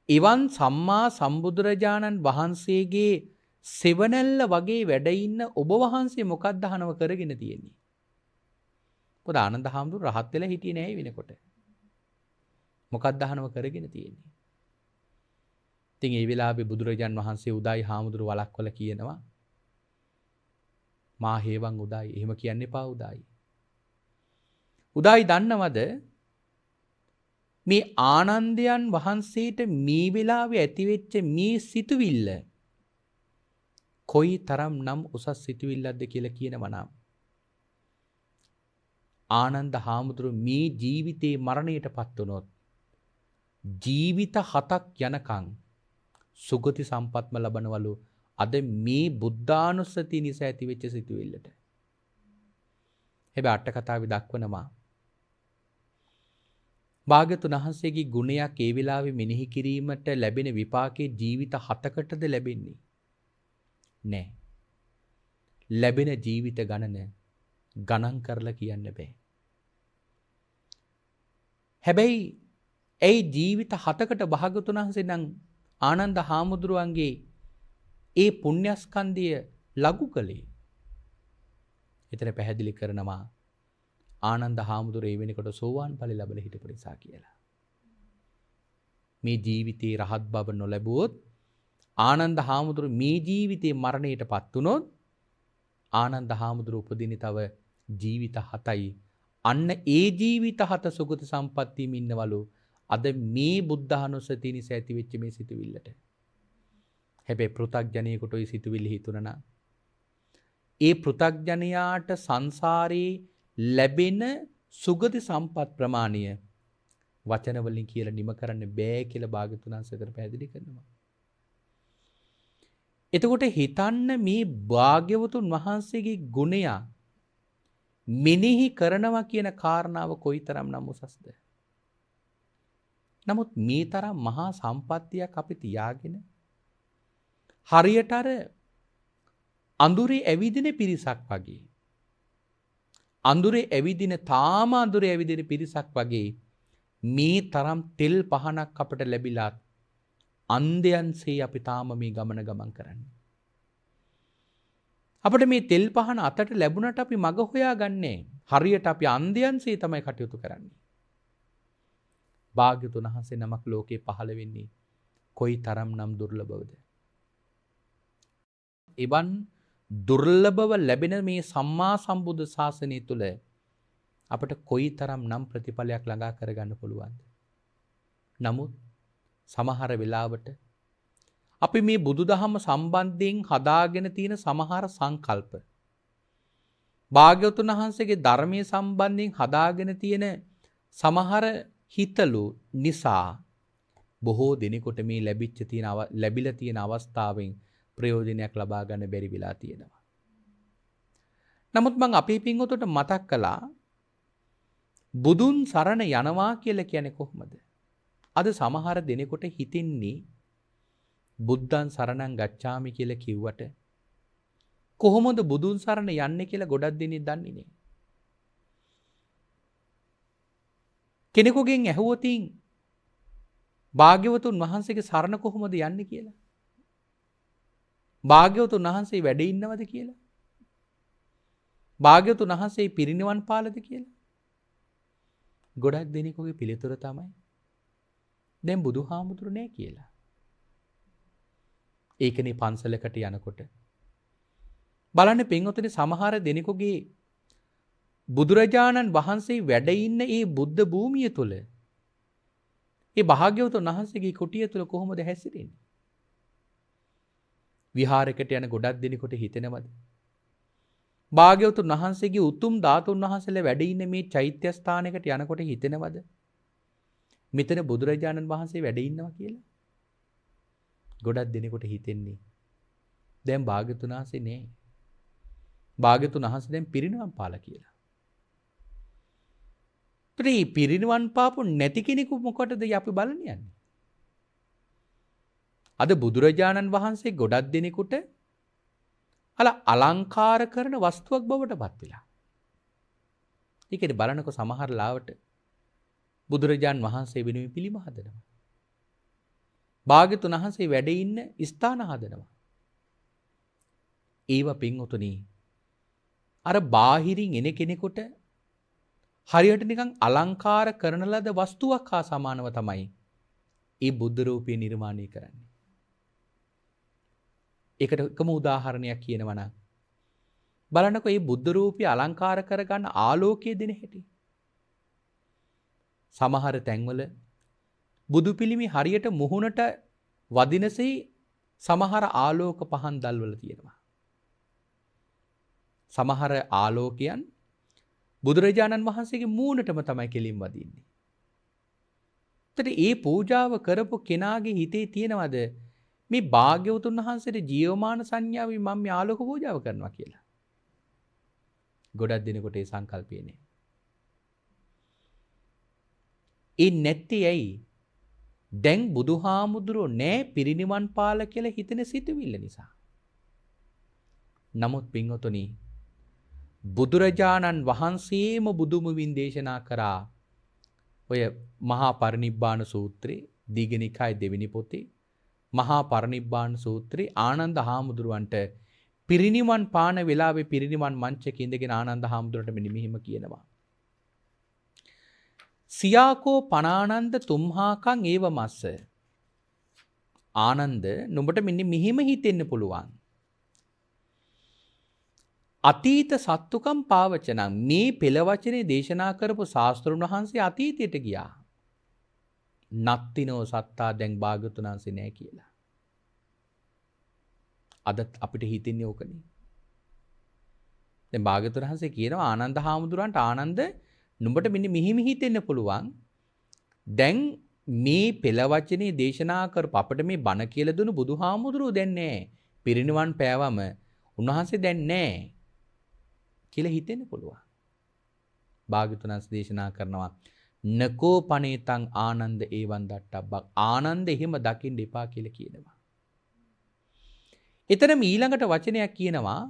එවන් සම්මා සම්බුදුරජාණන් වහන්සේගේ සෙවණැල්ල වගේ වැඩ ඉන්න ඔබ වහන්සේ මොකක්ද අහනව කරගෙන තියෙන්නේ? මොකද ආනන්ද හාමුදුරු රහත් වෙලා හිටියේ නෑ වෙනකොට. මොකක්ද අහනව කරගෙන තියෙන්නේ? ඉතින් ඒ වෙලාවේ බුදුරජාන් වහන්සේ උදායි හාමුදුරු වළක්වල කියනවා, මා හේවන් උදායි, එහෙම කියන්න එපා උදායි. උදායි දන්නවද මේ ආනන්දයන් වහන්සේට මේ වෙලාවේ ඇතිවෙච්ච මේ සිතුවිල්ල කොයි තරම් නම් උසස් සිතුවිල්ලක්ද කියලා කියනවා නම්, ආනන්ද හාමුදුරු මේ ජීවිතේ මරණයටපත් වුණොත් ජීවිත 7ක් යනකම් සුගති සම්පත්ම ලබනවලු අද මේ බුද්ධානුස්සතිය නිසා ඇතිවෙච්ච සිතුවිල්ලට. හැබැයි අට කතාවේ දක්වනවා භාග්‍යවතුන් වහන්සේගේ ගුණයක් ඒ වෙලාවේ මෙනෙහි කිරීමට ලැබෙන විපාකේ ජීවිත 7කටද ලැබෙන්නේ නෑ. ලැබෙන ජීවිත ගණන් කරලා කියන්න බෑ. හැබැයි ඒ ජීවිත 7කට භාග්‍යවතුන් වහන්සේ නම් ආනන්ද හාමුදුරුවන්ගේ ඒ පුණ්‍යස්කන්ධය ලඝු කළේ. එතන පැහැදිලි කරනවා ආනන්ද හාමුදුරුවෝ ඒ වෙනකොට සෝවාන් ඵල ලැබලා හිටපු නිසා කියලා. මේ ජීවිතේ රහත් බව නොලැබුවොත්, ආනන්ද හාමුදුරුවෝ මේ ජීවිතේ මරණයටපත් වුණොත්, ආනන්ද හාමුදුරුවෝ උපදින්නේ තව ජීවිත 7යි. අන්න ඒ ජීවිත 7 සුගත සම්පත්තියම ඉන්නවලු අද මේ බුද්ධානුස්සතිය නිසා ඇතිවෙච්ච මේ සිතුවිල්ලට. හැබැයි පෘථග්ජනයෙකුට ওই සිතුවිලි හිතුණා, ඒ පෘථග්ජනයාට සංසාරේ ලැබෙන සුගති සම්පත් ප්‍රමාණය වචන වලින් කියලා නිම කරන්න බෑ කියලා භාග්‍යවතුන් වහන්සේ පැහැදිලි කරනවා. එතකොට හිතන්න මේ භාග්‍යවතුන් වහන්සේගේ ගුණය මෙනෙහි කරනවා කියන කාරණාව කොයිතරම් නම් උසස්ද? නමුත් මේ තරම් මහා සම්පත්තියක් අපි තියාගෙන හරියට අර අඳුරේ ඇවිදින පිරිසක් වගේ අඳුරේ ඇවිදින තාම අඳුරේ ඇවිදින පිරිසක් වගේ මේ තරම් තෙල් පහනක් අපට ලැබිලා අන්ධයන්සේ අපි තාම මේ ගමන් කරන්නේ. අපිට මේ තෙල් පහන අතට ලැබුණට අපි මග හොයාගන්නේ. හරියට අපි අන්ධයන්සේ තමයි කටයුතු කරන්නේ. භාග්‍යවතුන් වහන්සේ නමක් ලෝකේ පහළ වෙන්නේ කොයි තරම් නම් දුර්ලභවද? එවන් දුර්ලභව ලැබෙන මේ සම්මා සම්බුද්ධ ශාසනය තුල අපට කොයි තරම් නම් ප්‍රතිඵලයක් ළඟා කරගන්න පුළුවන්ද? නමුත් සමහර වෙලාවට අපි මේ බුදුදහම සම්බන්ධයෙන් හදාගෙන තියෙන සමහර සංකල්ප භාග්‍යවතුන් වහන්සේගේ ධර්මයේ සම්බන්ධයෙන් හදාගෙන තියෙන සමහර හිතලු නිසා බොහෝ දිනෙකට මේ ලැබිලා තියෙන අවස්ථාවෙන් ප්‍රයෝජනයක් ලබා ගන්න බැරි වෙලා තියෙනවා. නමුත් මම අපේ පින්වතුන්ට මතක් කළා බුදුන් සරණ යනවා කියලා කියන්නේ කොහොමද? අද සමහර දිනෙකට හිතින්නේ බුද්ධං සරණං ගච්ඡාමි කියලා කිව්වට කොහොමද බුදුන් සරණ යන්නේ කියලා ගොඩක් දෙනෙක් දන්නේ නැහැ. කෙනෙකුගෙන් ඇහුවොතින් භාග්‍යවතුන් වහන්සේගේ සරණ කොහොමද යන්නේ කියලා? භාග්‍යවතුන් වහන්සේ වැඩ ඉන්නවද කියලා? භාග්‍යවතුන් වහන්සේ පිරිනිවන් පාලද කියලා? ගොඩක් දෙනෙකුගේ පිළිතුර තමයි දැන් බුදුහාමුදුරු නෑ කියලා. ඒකනේ පන්සලකට යනකොට බලන්න පින්වතුනි සමහර දෙනෙකුගේ බුදුරජාණන් වහන්සේ වැඩ ඉන්න ඒ බුද්ධ භූමිය තුල ඒ භාග්‍යවතුන් වහන්සේගේ කුටිය තුල කොහොමද හැසිරෙන්නේ? විහාරයකට යන ගොඩක් දෙනෙකුට හිතෙනවද? භාග්‍යවතුන් වහන්සේගේ උතුම් ධාතුන් වහන්සේලා වැඩ ඉන්න මේ චෛත්‍ය ස්ථානයකට යනකොට හිතෙනවද? මෙතන බුදුරජාණන් වහන්සේ වැඩ ඉන්නවා කියලා? ගොඩක් දෙනෙකුට හිතෙන්නේ දැන් භාග්‍යවතුන් වහන්සේ නෑ. භාග්‍යවතුන් වහන්සේ දැන් පිරිනිවන් පාලා කියලා. පිරිනිවන් පාපු නැති කෙනෙකු මොකටද අපි බලන්න යන්නේ? අද බුදුරජාණන් වහන්සේ ගොඩක් දෙනෙකුට අලංකාර කරන වස්තුවක් බවට පත් වෙලා. ඒකනේ බලනකො සමහර ලාවට බුදුරජාණන් වහන්සේ වෙනුවෙන් පිළිම හදනවා. භාග්‍යවතුන් වහන්සේ වැඩ ඉන්න ස්ථාන හදනවා. ඒව පින්වතුනි අර බාහිරින් එන කෙනෙකුට හරියට නිකන් අලංකාර කරන ලද වස්තුවක් හා සමානව තමයි ඒ බුද්ධ රූපය නිර්මාණය කරන්නේ. ඒකට එකම උදාහරණයක් කියනවා නම් බලන්නකො මේ බුද්ධ රූපය අලංකාර කරගන්න ආලෝකයේ දෙන හැටි. සමහර තැන්වල බුදු පිළිමේ හරියට මුහුණට වදිනසේ සමහර ආලෝක පහන් දැල්වල තියෙනවා. සමහර ආලෝකයන් බුදුරජාණන් වහන්සේගේ මූණටම තමයි කෙලින් වදින්නේ. එතකොට මේ පූජාව කරපු කෙනාගේ හිතේ තියෙනවද මේ භාග්‍යවතුන් වහන්සේට ජීවමාන සංඥාවෙන් මම මේ ආලෝක පූජාව කරනවා කියලා? ගොඩක් දිනකොට ඒ සංකල්පය නෑ. ඒ නැත්තේ ඇයි? දැන් බුදුහාමුදුරුවෝ නෑ පිරිනිවන් පාල කියලා හිතෙන සිතුවිල්ල නිසා. නමුත් පින්වතුනි බුදුරජාණන් වහන්සේම බුදුමුවින් දේශනා කරා ඔය මහා පරිනිබ්බාන සූත්‍රයේ දීඝනිකායේ දෙවෙනි පොතේ මහා පරිනිබ්බාන සූත්‍රයේ ආනන්ද හාමුදුරුවන්ට පිරිනිවන් පාන වෙලාවේ පිරිනිවන් මංචකේ ඉඳගෙන ආනන්ද හාමුදුරුවන්ට මෙන්න මෙහිම කියනවා. සියාකෝ පනානන්ද තුම්හාකං ඒව මස්ස. ආනන්ද නුඹට මෙන්න මෙහිම හිතෙන්න පුළුවන්. අතීත සත්තුකම් පාවචනං මේ පෙළ වචනේ දේශනා කරපු ශාස්ත්‍රඥ වහන්සේ අතීතයට ගියා. නත්තිනෝ සත්තා දැන් භාග්‍යවතුන් වහන්සේ නෑ කියලා. අද අපිට හිතෙන්නේ ඕකනේ. දැන් භාග්‍යවතුන් වහන්සේ කියනවා ආනන්ද හාමුදුරන්ට ආනන්ද නුඹට මෙන්න මෙහිම හිතෙන්න පුළුවන්. දැන් මේ පෙළ වචනේ දේශනා කරපු අපිට මේ බණ කියලා දුණු බුදුහාමුදුරුවෝ දැන් නෑ. පිරිනිවන් පෑවම උන්වහන්සේ දැන් නෑ. කියලා හිතෙන්න පුළුවන්. භාග්‍යවතුන් වහන්සේ දේශනා කරනවා නකෝ පනේතං ආනන්ද ඒවන් දට්ටබ්බක්. ආනන්ද එහෙම දකින්න එපා කියලා කියනවා. එතරම් ඊළඟට වචනයක් කියනවා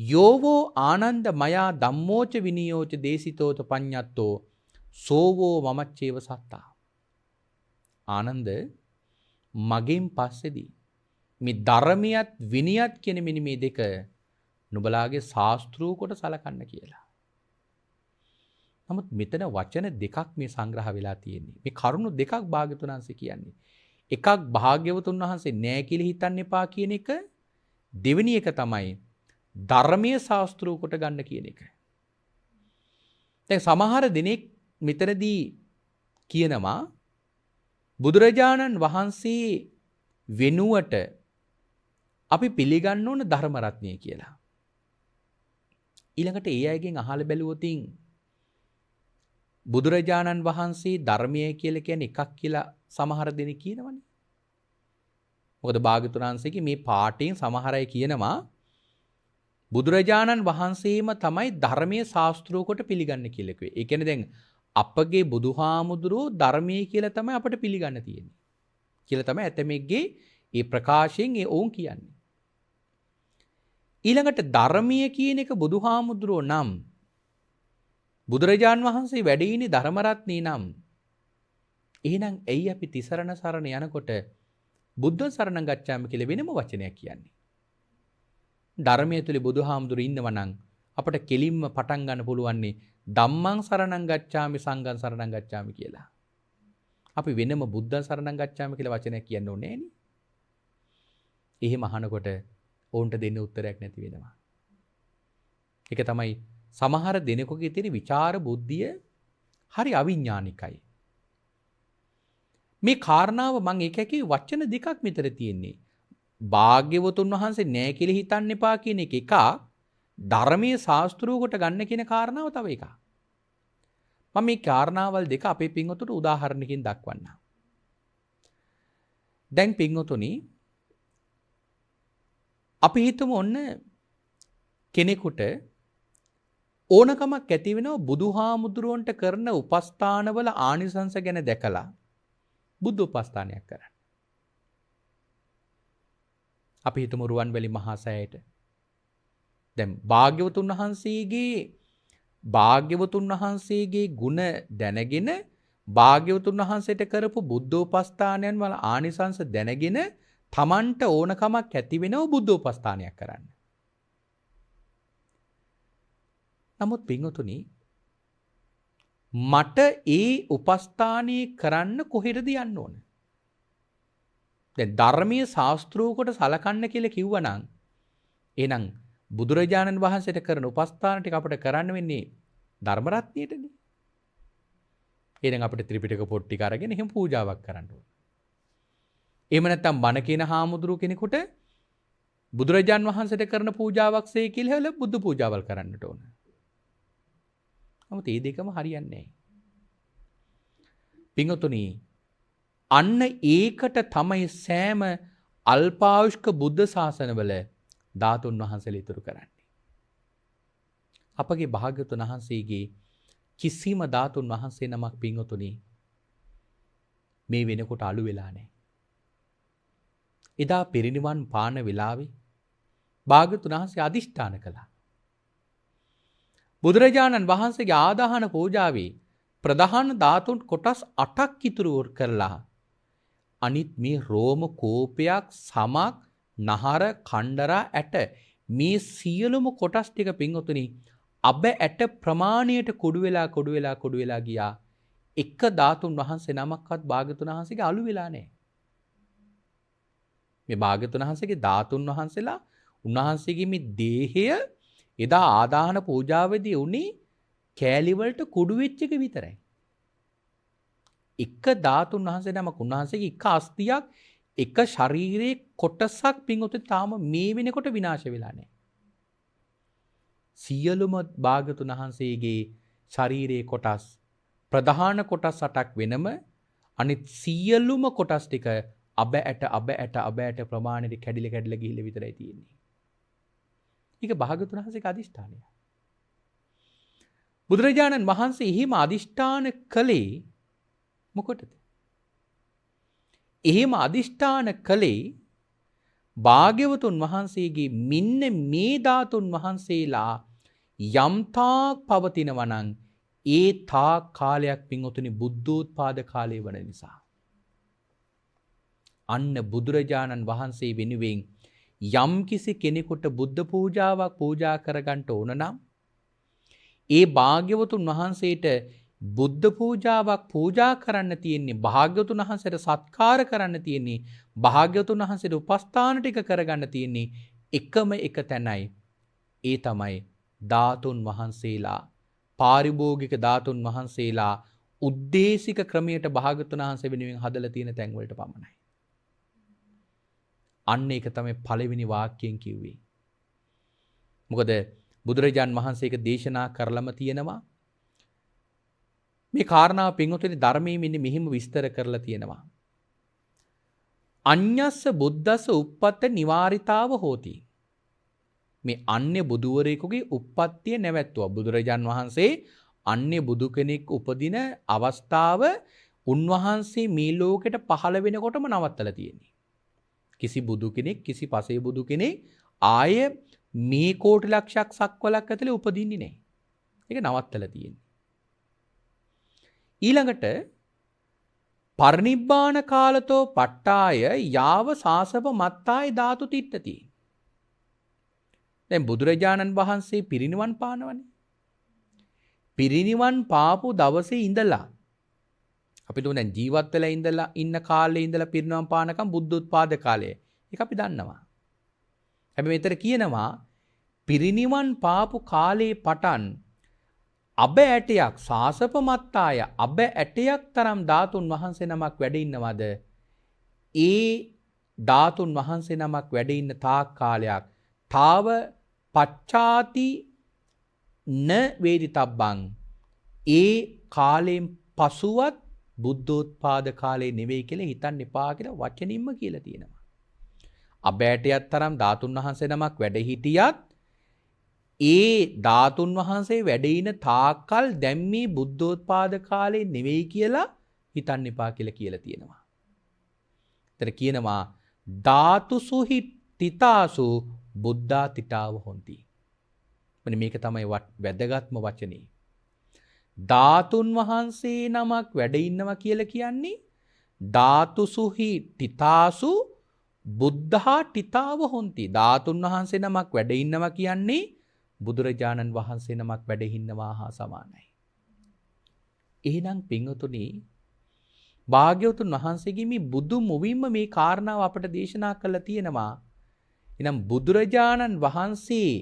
යෝවෝ ආනන්ද මයා ධම්මෝච විනියෝච දේසිතෝත පඤ්ඤත්තෝ සෝවෝ මමච්චේව සත්තා. ආනන්ද මගෙන් පස්සේදී මේ ධර්මියත් විනියත් කියන මෙන්න මේ දෙක නුඹලාගේ ශාස්ත්‍රූ කොට සලකන්න කියලා. නමුත් මෙතන වචන දෙකක් මේ සංග්‍රහ වෙලා තියෙන්නේ. මේ කරුණු දෙකක් භාග්‍යවතුන් වහන්සේ කියන්නේ. එකක් භාග්‍යවතුන් වහන්සේ නෑ කියලා හිතන්න එපා කියන එක. දෙවෙනි එක තමයි ධර්මීය ශාස්ත්‍රූ කොට ගන්න කියන එක. දැන් සමහර දෙනෙක් මෙතනදී කියනවා බුදුරජාණන් වහන්සේ වෙනුවට අපි පිළිගන්න ඕන ධර්ම රත්නය කියලා. ඊළඟට ඒ අයගෙන් අහලා බැලුවොතින් බුදුරජාණන් වහන්සේ ධර්මය කියලා කියන්නේ එකක් කියලා සමහර දෙනෙක් කියනවනේ. මොකද භාග්‍යවතුන් වහන්සේගේ මේ පාඩයෙන් සමහර අය කියනවා බුදුරජාණන් වහන්සේම තමයි ධර්මයේ ශාස්ත්‍රෝ කොට පිළිගන්නේ කියලා කිව්වේ. ඒ කියන්නේ දැන් අපගේ බුදුහාමුදුරුවෝ ධර්මයේ කියලා තමයි අපට පිළිගන්න තියෙන්නේ. කියලා තමයි ඇතමෙක්ගේ ඒ ප්‍රකාශයෙන් ඒ ඕන් කියන්නේ. ඊළඟට ධර්මීය කියන එක බුදුහාමුදුරුවෝ නම් බුදුරජාන් වහන්සේ වැඩ ඉන්නේ ධර්ම රත්නේ නම් එහෙනම් ඇයි අපි තිසරණ සරණ යනකොට බුද්ධ සරණ ගච්ඡාමි කියලා වෙනම වචනයක් කියන්නේ? ධර්මයේ තුල බුදුහාමුදුරුවෝ ඉන්නවා නම් අපට කෙලින්ම පටන් ගන්න පුළුවන්නේ ධම්මං සරණං ගච්ඡාමි සංඝං සරණං ගච්ඡාමි කියලා. අපි වෙනම බුද්ධ සරණං ගච්ඡාමි කියලා වචනයක් කියන්න ඕනේ නෑනේ. එහෙම අහනකොට ඕන්ට දෙන්න උත්තරයක් නැති වෙනවා. ඒක තමයි සමහර දෙනෙකුගේ තියෙන විචාර බුද්ධිය හරි අවිඥානිකයි. මේ කාරණාව මම එක වචන දෙකක් මෙතන තියෙන්නේ. භාග්‍යවතුන් වහන්සේ නෑ කියලා හිතන්න එපා කියන එක ධර්මයේ ශාස්ත්‍රූ කොට ගන්න කියන කාරණාව තව එකක්. මම මේ කාරණාවල් දෙක අපේ පින්වතුන්ට උදාහරණකින් දක්වන්නම්. දැන් පින්වතුනි අපි හිතමු ඔන්න කෙනෙකුට ඕනකමක් ඇති වෙනවා බුදුහාමුදුරුවන්ට කරන උපස්ථානවල ආනිසංස ගැන දැකලා බුද්ධ උපස්ථානයක් කරන්න. අපි හිතමු රුවන්වැලි මහා සෑයට. දැන් භාග්‍යවතුන් වහන්සේගේ ගුණ දැනගෙන භාග්‍යවතුන් වහන්සේට කරපු බුද්ධ උපස්ථානයන් වල ආනිසංස දැනගෙන තමන්ට ඕනකමක් ඇති වෙනව බුද්ධ උපස්ථානයක් කරන්න. නමුත් පින්වතුනි මට ඒ උපස්ථානයේ කරන්න කොහෙටද යන්න ඕන? දැන් ධර්මීය ශාස්ත්‍රූ කොට සලකන්න කියලා කිව්වනම් එහෙනම් බුදුරජාණන් වහන්සේට කරන උපස්ථාන ටික අපිට කරන්න වෙන්නේ ධර්ම රත්නියටනේ. එහෙනම් අපිට ත්‍රිපිටක පොත් ටික අරගෙන එහෙම පූජාවක් කරන්න ඕන. එහෙම නැත්නම් බණ කියන හාමුදුරුව කෙනෙකුට බුදුරජාන් වහන්සේට කරන පූජාවක් සේ කියලා හල බුදු පූජාවල් කරන්නට ඕන. නමුත් මේ දෙකම හරියන්නේ නැහැ. පින්වතුනි අන්න ඒකට තමයි සෑම අල්පායුෂ්ක බුද්ධ ශාසනවල ධාතුන් වහන්සේලා ඉතුරු කරන්නේ. අපගේ භාග්‍යවතුන් වහන්සේගේ කිසිම ධාතුන් වහන්සේ නමක් පින්වතුනි මේ වෙනකොට අලු වෙලා නැහැ. එදා පිරිනිවන් පාන වෙලාවේ භාග්‍යවතුන් වහන්සේ අදිෂ්ඨාන කළා. බුදුරජාණන් වහන්සේගේ ආදාහන පූජාවේ ප්‍රධාන ධාතුන් කොටස් 8ක් ඉතුරු කරලා අනිත් මේ රෝම කෝපයක් සමක් නහර කණ්ඩරා ඇට මේ සියලුම කොටස් ටික පින්වතුනි අබ ඇට ප්‍රමාණයට කුඩු වෙලා ගියා. එක ධාතුන් වහන්සේ නමක්වත් භාග්‍යවතුන් වහන්සේගේ අලු වෙලා නැහැ. මේ භාග්‍යවතුන් වහන්සේගේ ධාතුන් වහන්සේලා උන්වහන්සේගේ මේ දේහය එදා ආදාහන පූජාවේදී උනේ කෑලි වලට කුඩු වෙච්ච එක විතරයි. එක ධාතුන් වහන්සේ නමක් උන්වහන්සේගේ එක අස්තියක් එක ශරීරයේ කොටසක් පින්වතුනි තාම මේ වෙනකොට විනාශ වෙලා නැහැ. සියලුම භාග්‍යවතුන් වහන්සේගේ ශරීරයේ කොටස් ප්‍රධාන කොටස් 8ක් වෙනම අනිත් සියලුම කොටස් ටික අබ ඇට ප්‍රමාණයට කැඩිලා ගිහිල්ලා විතරයි තියෙන්නේ. ඒක භාග්‍යවතුන් වහන්සේගේ අදිෂ්ඨානය. බුදුරජාණන් වහන්සේ එහෙම අදිෂ්ඨාන කළේ මොකටද? එහෙම අදිෂ්ඨාන කළේ භාග්‍යවතුන් වහන්සේගේ මෙන්න මේ ධාතුන් වහන්සේලා යම්තාක් පවතිනවා නම් ඒ තාක් කාලයක් පින්වතුනි බුද්ධෝත්පාද කාලය වන නිසා. අන්න බුදුරජාණන් වහන්සේ වෙනුවෙන් යම් කිසි කෙනෙකුට බුද්ධ පූජාවක් පූජා කරගන්න ඕන නම් ඒ භාග්‍යවතුන් වහන්සේට බුද්ධ පූජාවක් පූජා කරන්න තියෙන්නේ, භාග්‍යවතුන් වහන්සේට සත්කාර කරන්න තියෙන්නේ, භාග්‍යවතුන් වහන්සේට උපස්ථාන ටික කරගන්න තියෙන්නේ එකම එක තැනයි. ඒ තමයි ධාතුන් වහන්සේලා, පාරිභෝගික ධාතුන් වහන්සේලා උද්දේශික ක්‍රමයට භාග්‍යවතුන් වහන්සේ වෙනුවෙන් හදලා තියෙන තැන් වලට පමණයි. අන්න ඒක තමයි පළවෙනි වාක්‍යයෙන් කිව්වේ. මොකද බුදුරජාන් වහන්සේක දේශනා කරලම තියෙනවා. මේ කාරණාව පින්වතුනි ධර්මයේ මෙන්න මෙහිම විස්තර කරලා තියෙනවා. අඤ්ඤස්ස බුද්දස්ස උප්පත්ත නිවාරිතාව හෝති. මේ අන්‍ය බුදුවරයෙකුගේ උප්පත්තිය නැවැත්තුවා. බුදුරජාන් වහන්සේ අන්‍ය බුදු කෙනෙක් උපදින අවස්ථාව උන්වහන්සේ මේ ලෝකෙට පහළ වෙනකොටම නවත්තලා තියෙන්නේ. කිසි බුදු කෙනෙක්, කිසි පසේ බුදු කෙනෙක් ආය මේ කෝටි ලක්ෂයක් සක්වලක් ඇතුලේ උපදින්නේ නැහැ. ඒක නවත්තලා තියෙන්නේ. ඊළඟට පරිනිබ්බාන කාලතෝ පට්ටාය යාව සාසව මත්තාය ධාතු තිට්ඨති. දැන් බුදුරජාණන් වහන්සේ පිරිනිවන් පානවනේ. පිරිනිවන් පාපු දවසේ ඉඳලා අපි තුන් දැන් ජීවත් වෙලා ඉඳලා ඉන්න කාලේ ඉඳලා පිරිනිවන් පානකම් බුද්ධෝත්පාද කාලය. ඒක අපි දන්නවා. හැබැයි මෙතන කියනවා පිරිනිවන් පාපු කාලේ පටන් අබ ඇටයක් සාසප මත්තාය අබ ඇටයක් තරම් ධාතුන් වහන්සේ නමක් වැඩ ඉන්නවද? ඒ ධාතුන් වහන්සේ නමක් වැඩ ඉන්න තාක් කාලයක් තාව පච්චාති න වේදිතබ්බං ඒ කාලයෙන් පසුවත් බුද්ධෝත්පාද කාලේ නෙවෙයි කියලා හිතන්න එපා කියලා වචනින්ම කියලා තියෙනවා. අබ ඇටයක් තරම් ධාතුන් වහන්සේ නමක් වැඩ හිටියත් ඒ ධාතුන් වහන්සේ වැඩ ඉන තාක්කල් දැන් මේ බුද්ධෝත්පාද කාලේ නෙවෙයි කියලා හිතන්න එපා කියලා තියෙනවා. ඒතර කියනවා ධාතුසු හිත්තිතාසු බුද්ධා තිතාව හොಂತಿ. මෙන්න මේක තමයි වැදගත්ම වචනේ. ධාතුන් වහන්සේ නමක් වැඩ ඉන්නවා කියලා කියන්නේ ධාතුසු හිත්තිතාසු බුද්ධා තිතාව හොಂತಿ. ධාතුන් වහන්සේ නමක් වැඩ ඉන්නවා කියන්නේ බුදුරජාණන් වහන්සේ නමක් වැඩ ඉන්නවා හා සමානයි. එහෙනම් පින්වතුනි භාග්‍යවතුන් වහන්සේගේ මේ බුදු මුවින්ම මේ කාරණාව අපට දේශනා කළා තියෙනවා. එනම් බුදුරජාණන් වහන්සේ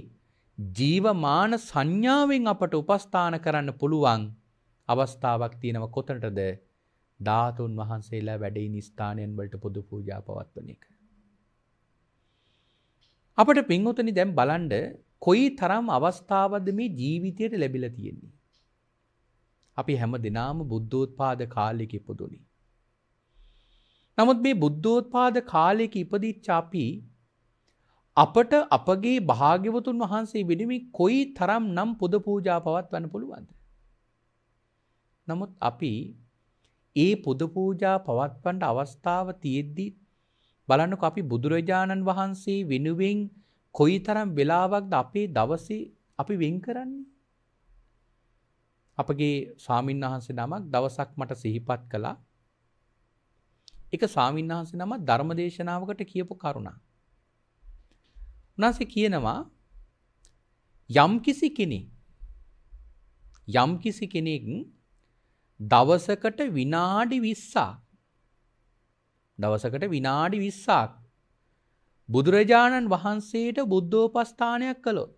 ජීවමාන සංඥාවෙන් අපට උපස්ථාන කරන්න පුළුවන් අවස්ථාවක් තියෙනවා. කොතනටද? ධාතුන් වහන්සේලා වැඩ ඉන ස්ථානයන් වලට පොදු පූජා පවත්වන එක. අපට පින්වතුනි දැන් බලන්න කොයි තරම් අවස්ථාවක්ද මේ ජීවිතයට ලැබිලා තියෙන්නේ. අපි හැම දිනම බුද්ධෝත්පාද කාලයක ඉපදුනේ. නමුත් මේ බුද්ධෝත්පාද කාලයක ඉපදිච්ච අපි අපට අපගේ භාග්‍යවතුන් වහන්සේ වෙනුවෙන් කොයි තරම් නම් පුද පූජා පවත්වන්න පුළුවන්ද? නමුත් අපි ඒ පුද පූජා පවත්වන්න අවස්ථාව තියෙද්දි බලන්නකො අපි බුදුරජාණන් වහන්සේ වෙනුවෙන් කොයිතරම් වෙලාවක්ද අපේ දවසේ අපි වෙන් කරන්නේ? අපගේ ස්වාමීන් වහන්සේ නමක් දවසක් මට සිහිපත් කළා. එක ස්වාමීන් වහන්සේ නමක් ධර්මදේශනාවකට කියපු කරුණක්. උන්වහන්සේ කියනවා යම්කිසි කෙනෙක් දවසකට විනාඩි 20ක් බුදුරජාණන් වහන්සේට බුද්ධෝපස්ථානයක් කළොත්,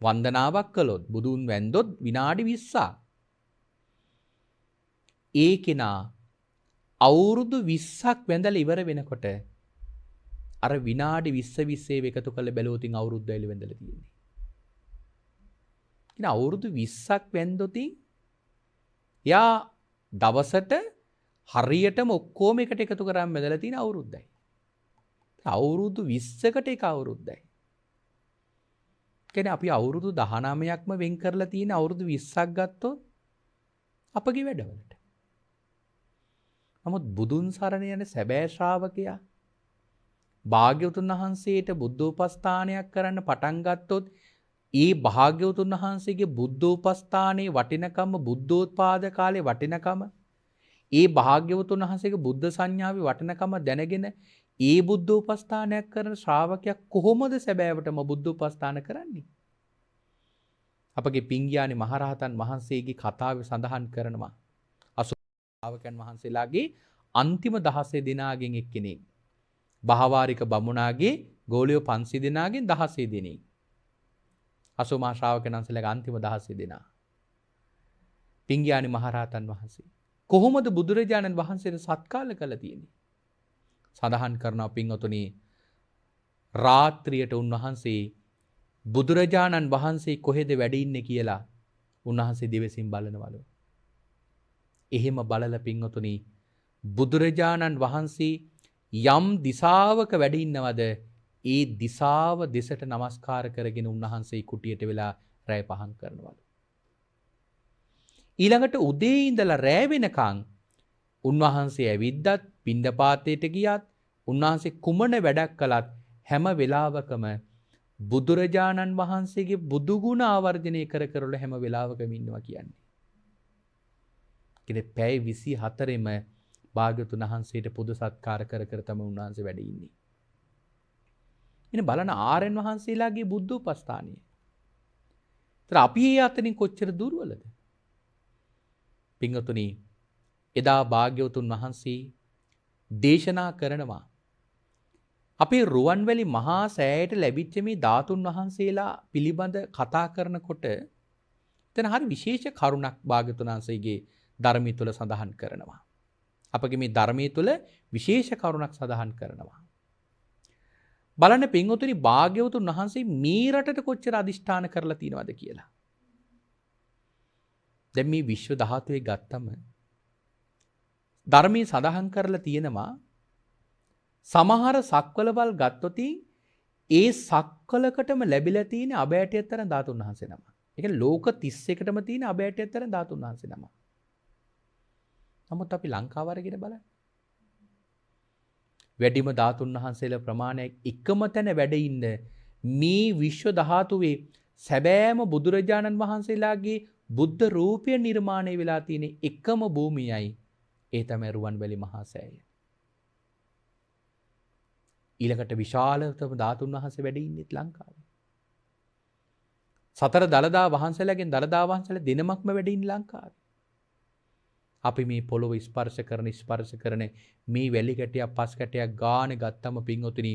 වන්දනාවක් කළොත්, බුදුන් වැන්දොත් විනාඩි 20ක් ඒ කෙනා අවුරුදු 20ක් වැඳලා ඉවර වෙනකොට අර විනාඩි 20 එකතු කරලා බැලුවොතින් අවුරුද්දයිල වැඳලා තියෙන්නේ. කියන අවුරුදු 20ක් වැන්දොතින් යා දවසට හරියටම ඔක්කොම එකට එකතු කරන් වැඳලා තියෙන අවුරුද්දයි. අවුරුදු 20කට එක අවුරුද්දයි. කියන්නේ අපි අවුරුදු 19ක්ම වෙන් කරලා තියෙන අවුරුදු 20ක් ගත්තොත් අපගේ වැඩවලට. නමුත් බුදුන් සරණ යන සැබෑ ශ්‍රාවකයා භාග්‍යවතුන් වහන්සේට බුද්ධෝපස්ථානයක් කරන්න පටන් ගත්තොත් ඒ භාග්‍යවතුන් වහන්සේගේ බුද්ධෝපස්ථානයේ වටිනකම බුද්ධෝත්පාද කාලේ වටිනකම ඒ භාග්‍යවතුන් වහන්සේගේ බුද්ධ සංඥාවේ වටිනකම දැනගෙන ඒ බුද්ධෝපස්ථානයක් කරන ශ්‍රාවකයා කොහොමද සැබෑවටම බුද්ධෝපස්ථාන කරන්නේ? අපගේ පිංගියානි මහරහතන් වහන්සේගේ කතාවේ සඳහන් කරනවා ශ්‍රාවකයන් වහන්සේලාගේ අන්තිම 16 දිනාගෙන් එක්කෙනෙක්. බහවාරික බමුණාගේ ගෝලියෝ 500 දිනාගෙන් 16 දිනෙක්. අසෝමා ශ්‍රාවකයන් වහන්සේලාගේ අන්තිම 16 දිනා. පිංගියානි මහරහතන් වහන්සේ කොහොමද බුදුරජාණන් වහන්සේට සත්කාල කළ තියෙන්නේ? සඳහන් කරනවා පින්වතුනි රාත්‍රියට උන්වහන්සේ බුදුරජාණන් වහන්සේ කොහෙද වැඩ ඉන්නේ කියලා උන්වහන්සේ දිවසින් බලනවලු. එහෙම බලලා පින්වතුනි බුදුරජාණන් වහන්සේ යම් දිසාවක වැඩ ඉන්නවද ඒ දිසාව දෙසට নমස්කාර කරගෙන උන්වහන්සේ කුටියට වෙලා රැය පහන් කරනවලු. ඊළඟට උදේ ඉඳලා රැ වෙනකන් උන්වහන්සේ ඇවිද්දත් පිණ්ඩපාතයට ගියත් උන්වහන්සේ කුමන වැඩක් කළත් හැම වෙලාවකම බුදුරජාණන් වහන්සේගේ බුදු ගුණ ආවර්ජනය කර කරලා හැම වෙලාවකම ඉන්නවා කියන්නේ. කිනේ පැය 24ෙම භාග්‍යවතුන් වහන්සේට පුද සත්කාර කර කර තමයි උන්වහන්සේ වැඩ ඉන්නේ. ඉතින් බලන ආරයන් වහන්සේලාගේ බුද්ධ උපස්ථානය. ඒතර අපි ඒ අතරින් කොච්චර දුර්වලද? පින්වතුනි එදා භාග්‍යවතුන් වහන්සේ දේශනා කරනවා අපේ රුවන්වැලි මහා සෑයට ලැබිච්ච මේ ධාතුන් වහන්සේලා පිළිබඳ කතා කරනකොට එතන හරි විශේෂ කරුණක් භාග්‍යවතුන් වහන්සේගේ ධර්මයේ තුල සඳහන් කරනවා. අපගේ මේ ධර්මයේ තුල විශේෂ කරුණක් සඳහන් කරනවා. බලන්න පින්වතුනි භාග්‍යවතුන් වහන්සේ මේ රටට කොච්චර අදිෂ්ඨාන කරලා තියෙනවද කියලා. දැන් මේ විශ්ව ධාතුවේ ගත්තම ධර්මයේ සඳහන් කරලා තියෙනවා සමහර සක්වලවල් ගත්තොත් ඒ සක්වලකටම ලැබිලා තියෙන අබෑටයතර ධාතුන් වහන්සේ නම. ඒ කියන්නේ ලෝක 31කටම තියෙන අබෑටයතර ධාතුන් වහන්සේ නම. නමුත් අපි ලංකාව අරගෙන බලන්න. වැඩිම ධාතුන් වහන්සේලා ප්‍රමාණයක් එකම තැන වැඩ ඉන්න මේ විශ්ව ධාතුවේ සැබෑම බුදුරජාණන් වහන්සේලාගේ බුද්ධ රූපය නිර්මාණය වෙලා තියෙන එකම භූමියයි ඒ තමයි රුවන්වැලි මහා සෑය. ඊළඟට විශාලතම ධාතුන් වහන්සේ වැඩ ඉන්නේ ලංකාවේ. සතර දළදා වහන්සේලාගෙන් දළදා වහන්සේලා දිනමක්ම වැඩ ඉන්නේ ලංකාවේ. අපි මේ පොළොව ස්පර්ශ කරන මේ වැලි කැටයක් පස් කැටයක් ගානේ ගත්තම පින්වතුනි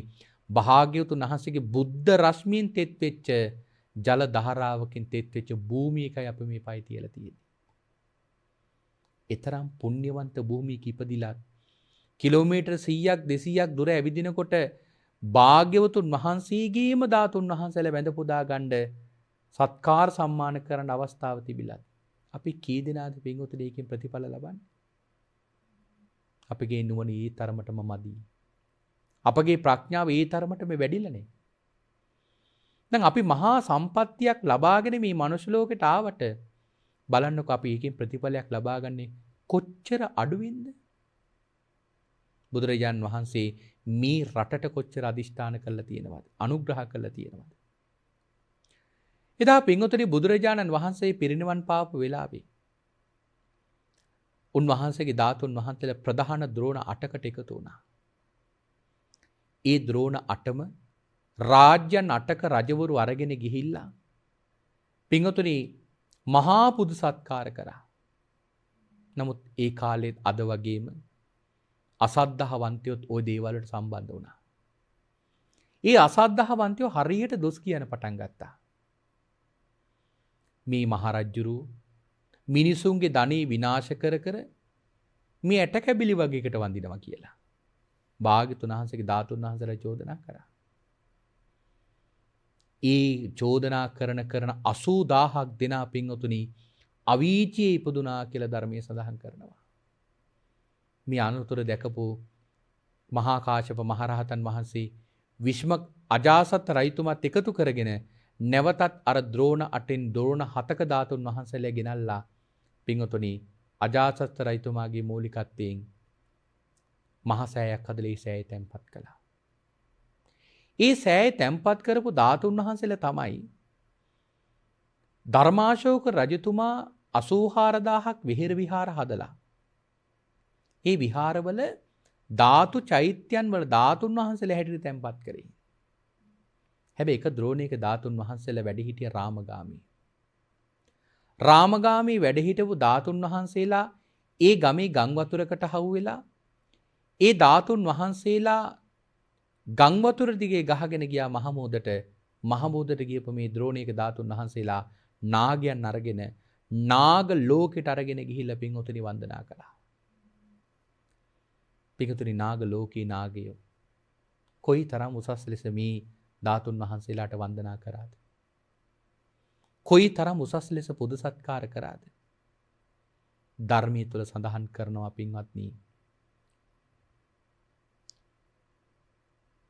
භාග්‍යවතුන් වහන්සේගේ බුද්ධ රශ්මියෙන් තෙත් වෙච්ච ජල ධාරාවකින් තෙත් වෙච්ච භූමියකයි අපි මේ පය තියලා තියෙන්නේ. ඊතරම් පුණ්‍යවන්ත භූමියක ඉපදිලා කිලෝමීටර් 100ක් 200ක් දුර ඇවිදිනකොට භාග්‍යවතුන් වහන්සේගේම ධාතුන් වහන්සේලා වැඳ පුදා ගන්න සත්කාර සම්මාන කරන අවස්ථාව තිබිලා අපි කී දෙනාද පින්වතුනි ඒකෙන් ප්‍රතිඵල ලබන්නේ? අපගේ නුවණ ඒ තරමටම මදි. අපගේ ප්‍රඥාව ඒ තරමටම වැඩිලා නේ. දැන් අපි මහා සම්පත්තියක් ලබාගෙන මේ මනුෂ්‍ය ලෝකෙට ආවට බලන්නකො අපි ඒකෙන් ප්‍රතිඵලයක් ලබා ගන්නේ කොච්චර අඩුවෙන්ද? බුදුරජාන් වහන්සේ මේ රටට කොච්චර අදිෂ්ඨාන කළා තියෙනවද? අනුග්‍රහ කළා තියෙනවද? එදා පින්වතුනි බුදුරජාණන් වහන්සේ පිරිනිවන් පාපු වෙලාවේ උන්වහන්සේගේ ධාතුන් වහන්සේලා ප්‍රධාන ද්‍රෝණ 8කට එකතු වුණා. ඒ ද්‍රෝණ 8ම රාජ්‍යන් 8ක රජවරු අරගෙන ගිහිල්ලා පින්වතුනි මහා පුදු සත්කාර කරා. නමුත් ඒ කාලෙත් අද වගේම අසද්ධාවන්තයොත් ওই දේවල් වලට සම්බන්ධ වුණා. ඒ අසද්ධාවන්තයෝ හරියට දොස් කියන පටන් ගත්තා. මේ මහරජුරු මිනිසුන්ගේ ධනෙ විනාශ කර කර මේ ඇටකැබිලි වගේකට වඳිනවා කියලා. භාග්‍යවතුන් වහන්සේගේ ධාතුන් වහන්සේලා චෝදනා කරා. ඒ චෝදනා කරන 80000ක් දෙනා පින්වතුනි අවීචියේ ඉපදුනා කියලා ධර්මයේ සඳහන් කරනවා. මේ අනුතර දැකපු මහා කාශ්‍යප මහරහතන් වහන්සේ විශ්ම අජාසත් රයිතුමත් එකතු කරගෙන නැවතත් අර ද්‍රෝණ 8න් ද්‍රෝණ 7ක ධාතුන් වහන්සේලා ගෙනල්ලා පින්වතුනි අජාසත් රයිතුමාගේ මූලිකත්වයෙන් මහා සෑයක් හදලා ඒ සෑය තැන්පත් කළා. ඒ සෑය තැන්පත් කරපු ධාතුන් වහන්සේලා තමයි ධර්මාශෝක රජතුමා 84000ක් විහෙර විහාර හදලා. ඒ විහාරවල ධාතු චෛත්‍යයන් වල ධාතුන් වහන්සේලා හැටියට තැන්පත් කරේ. හැබැයි එක ද්‍රෝණයක ධාතුන් වහන්සේලා වැඩ හිටිය රාමගාමී. රාමගාමී වැඩ හිටපු ධාතුන් වහන්සේලා ඒ ගමේ ගම් වතුරකට හවු වෙලා ඒ ධාතුන් වහන්සේලා ගම් වතුර දිගේ ගහගෙන ගියා මහමෝදට. මහමෝදට ගියපු මේ ද්‍රෝණයක ධාතුන් වහන්සේලා නාගයන් අරගෙන නාග ලෝකෙට අරගෙන ගිහිල්ලා පින්වතුනි වන්දනා කළා. පින්වතුනි නාග ලෝකේ නාගයෝ කොයි තරම් උසස් ලෙස මේ ධාතුන් වහන්සේලාට වන්දනා කරාද? කොයි තරම් උසස් ලෙස පුද සත්කාර කරාද? ධර්මයේ තුල සඳහන් කරනවා පින්වත්නි.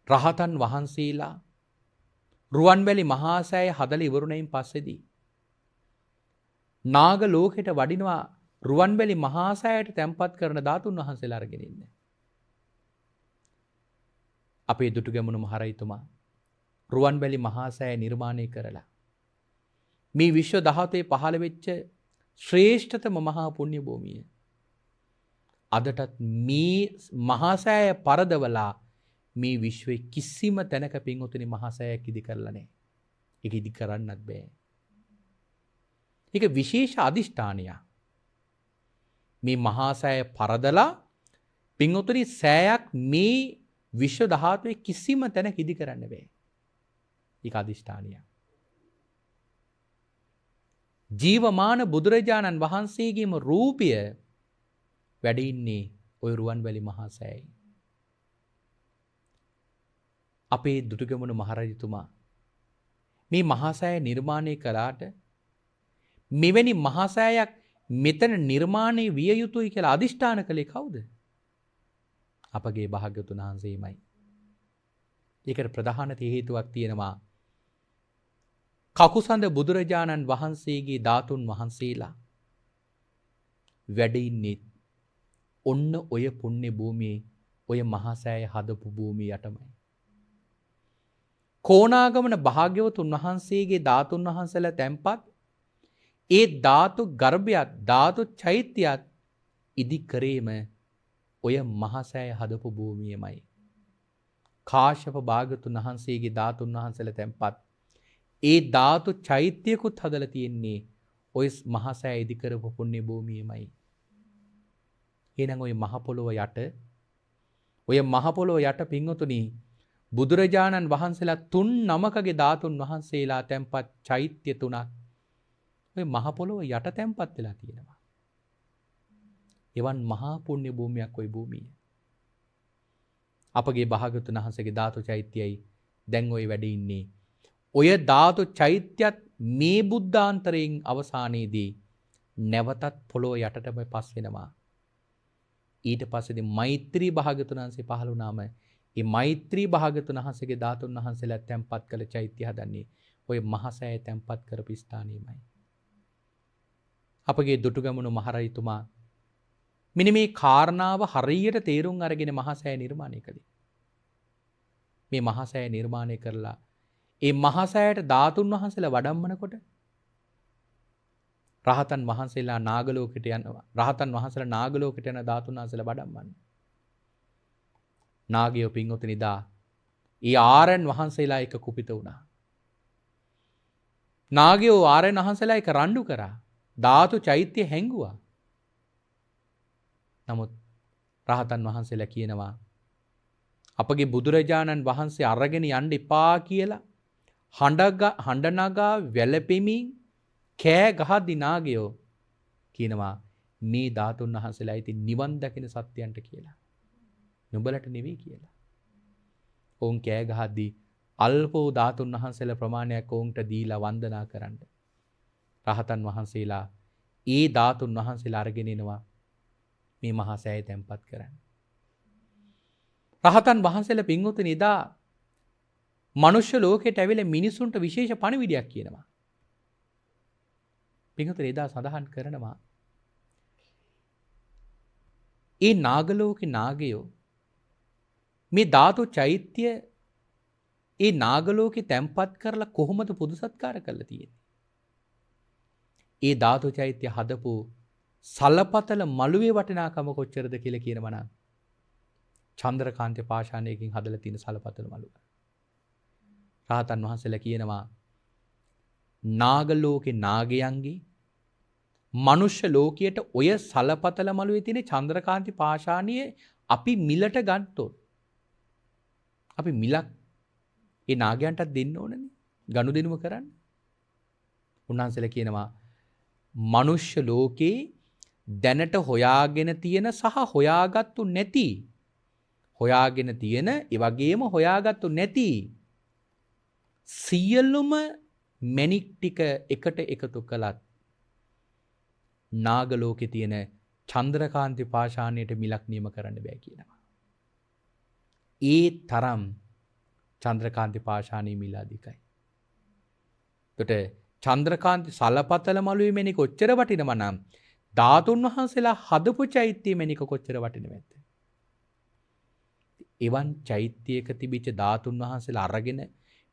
රහතන් වහන්සේලා රුවන්වැලි මහා සෑය හදලා ඉවරුණයින් පස්සේදී නාග ලෝකෙට වඩිනවා රුවන්වැලි මහා සෑයට තැන්පත් කරන ධාතුන් වහන්සේලා අරගෙන ඉන්නේ. අපේ දුටුගැමුණු මහරජතුමා රුවන්වැලි මහා සෑය නිර්මාණය කරලා මේ විශ්ව ධාතුවේ පහළ වෙච්ච ශ්‍රේෂ්ඨතම මහා පුණ්‍ය භූමිය. අදටත් මේ මහා සෑය පරදවලා මේ විශ්වයේ කිසිම තැනක පින්වතුනි මහා සෑයක් ඉදි කරලා නැහැ. ඒක ඉදි කරන්නත් බෑ. ඒක විශේෂ අදිෂ්ඨානයක්. මේ මහා සෑය පරදලා පින්වතුනි සෑයක් මේ විශ්ව ධාතුවේ කිසිම තැනක ඉදි කරන්න බෑ. ඒක අදිෂ්ඨානයක්. ජීවමාන බුදුරජාණන් වහන්සේගේම රූපය වැඩ ඉන්නේ ওই රුවන්වැලි මහා සෑයේ. අපේ දුටුගැමුණු මහරජතුමා මේ මහා සෑය නිර්මාණය කළාට මෙවැනි මහා සෑයක් මෙතන නිර්මාණය විය යුතුයි කියලා අදිෂ්ඨාන කළේ කවුද? අපගේ භාග්‍යවතුන් වහන්සේමයි. ඒකට ප්‍රධාන හේතුවක් තියෙනවා. කකුසඳ බුදුරජාණන් වහන්සේගේ ධාතුන් වහන්සේලා වැඩ ඉන්නේ ඔන්න ඔය පුණ්‍ය භූමියේ ඔය මහා සෑය හදපු භූමිය යටමයි. කොණාගමන භාග්‍යවතුන් වහන්සේගේ ධාතුන් වහන්සේලා තැන්පත් ඒ ධාතු ගර්භයත් ධාතු චෛත්‍යයත් ඉදි කරේම ඔය මහා සෑය හදපු භූමියමයි. කාශ්‍යප භාග්‍යවතුන් වහන්සේගේ ධාතුන් වහන්සේලා තැන්පත් ඒ ධාතු චෛත්‍යකුත් හදලා තියෙන්නේ ඔය මහා සෑය ඉදි කරපු පුණ්‍ය භූමියමයි. එහෙනම් ඔය මහ පොළොව යට ඔය මහ පොළොව යට පින්වතුනි බුදුරජාණන් වහන්සේලා 3 නමකගේ ධාතුන් වහන්සේලා තැන්පත් චෛත්‍ය 3ක් ඔය මහ පොළොව යට තැන්පත් වෙලා තියෙනවා. එවන් මහා පුණ්‍ය භූමියක් ওই භූමිය. අපගේ භාග්‍යවතුන් වහන්සේගේ ධාතු චෛත්‍යයයි දැන් ওই වැඩ ඉන්නේ. ඔය ධාතු චෛත්‍යත් මේ බුද්ධාන්තරයෙන් අවසානයේදී නැවතත් පොළොව යටටම පස් වෙනවා. ඊට පස්සේදී මෛත්‍රී භාග්‍යවතුන් වහන්සේ පහළ වුණාම මේ මෛත්‍රී භාග්‍යවතුන් වහන්සේගේ ධාතුන් වහන්සේලා තැන්පත් කළ චෛත්‍ය හදන්නේ ඔය මහා සෑය තැන්පත් කරපු ස්ථානෙමයි. අපගේ දුටුගැමුණු මහරජතුමා මෙන්න මේ කාරණාව හරියට තේරුම් අරගෙන මහා සෑය නිර්මාණය කළේ. මේ මහා සෑය නිර්මාණය කරලා ඒ මහා සෑයට ධාතුන් වහන්සේලා වඩම්මනකොට රහතන් වහන්සේලා නාගලෝකයට යනවා. රහතන් වහන්සේලා නාගලෝකයට යන ධාතුන් වහන්සේලා වඩම්මන්නේ. නාගයෝ පින්වතුනි දා ඊ ආරයන් වහන්සේලා එක කුපිත වුණා. නාගයෝ ආරයන් වහන්සේලා එක රණ්ඩු කරා. ධාතු චෛත්‍ය හැංගුවා. නමුත් රහතන් වහන්සේලා කියනවා අපගේ බුදුරජාණන් වහන්සේ අරගෙන යන්න එපා කියලා හඬ නගා වැළපෙමින් කෑ ගහද්දි නාගයෝ කියනවා මේ ධාතුන් වහන්සේලා ඉතින් නිවන් දකින සත්‍යයන්ට කියලා. නුඹලට නෙවෙයි කියලා. ඔවුන් කෑ ගහද්දි අල්පෝ ධාතුන් වහන්සේලා ප්‍රමාණයක් ඔවුන්ට දීලා වන්දනා කරන්න. රහතන් වහන්සේලා ඒ ධාතුන් වහන්සේලා අරගෙන එනවා මේ මහා සෑය තැන්පත් කරන්න. රහතන් වහන්සේලා පින්වතුනි එදා මනුෂ්‍ය ලෝකයට ඇවිල්ලා මිනිසුන්ට විශේෂ පණිවිඩයක් කියනවා. පින්වතුනි එදා සඳහන් කරනවා ඒ නාගලෝකේ නාගයෝ මේ ධාතු චෛත්‍ය ඒ නාගලෝකේ තැම්පත් කරලා කොහොමද පුද සත්කාර කරලා තියෙන්නේ? ඒ ධාතු චෛත්‍ය හදපු සලපතල මළුවේ වටිනාකම කොච්චරද කියලා කියනවා නම් චන්ද්‍රකාන්ත පාෂාණයකින් හදලා තියෙන සලපතල මළුව. රහතන් වහන්සේලා කියනවා නාගලෝකේ නාගයන්ගේ මනුෂ්‍ය ලෝකයට ඔය සලපතල මළුවේ තියෙන චන්ද්‍රකාන්ති පාෂාණිය අපි මිලට ගත්තොත් අපි මිලක් ඒ නාගයන්ටත් දෙන්න ඕනනේ ගනුදෙනුව කරන්න. උන්වහන්සේලා කියනවා මනුෂ්‍ය ලෝකේ දැනට හොයාගෙන තියෙන සහ හොයාගත්තු නැති හොයාගෙන තියෙන ඒ වගේම හොයාගත්තු නැති සියලුම මැණික් ටික එකට එකතු කළත් නාග ලෝකේ තියෙන චන්ද්‍රකාන්ති පාෂාණයට මිලක් නියම කරන්න බෑ කියනවා. ඒ තරම් චන්ද්‍රකාන්ති පාෂාණී මිල අධිකයි. එතකොට චන්ද්‍රකාන්ති සලපතල මළුවේ මැණික කොච්චර වටිනව නම් ධාතුන් වහන්සේලා හදපු චෛත්‍ය මැණික කොච්චර වටිනවද? එවන් චෛත්‍යයක තිබිච්ච ධාතුන් වහන්සේලා අරගෙන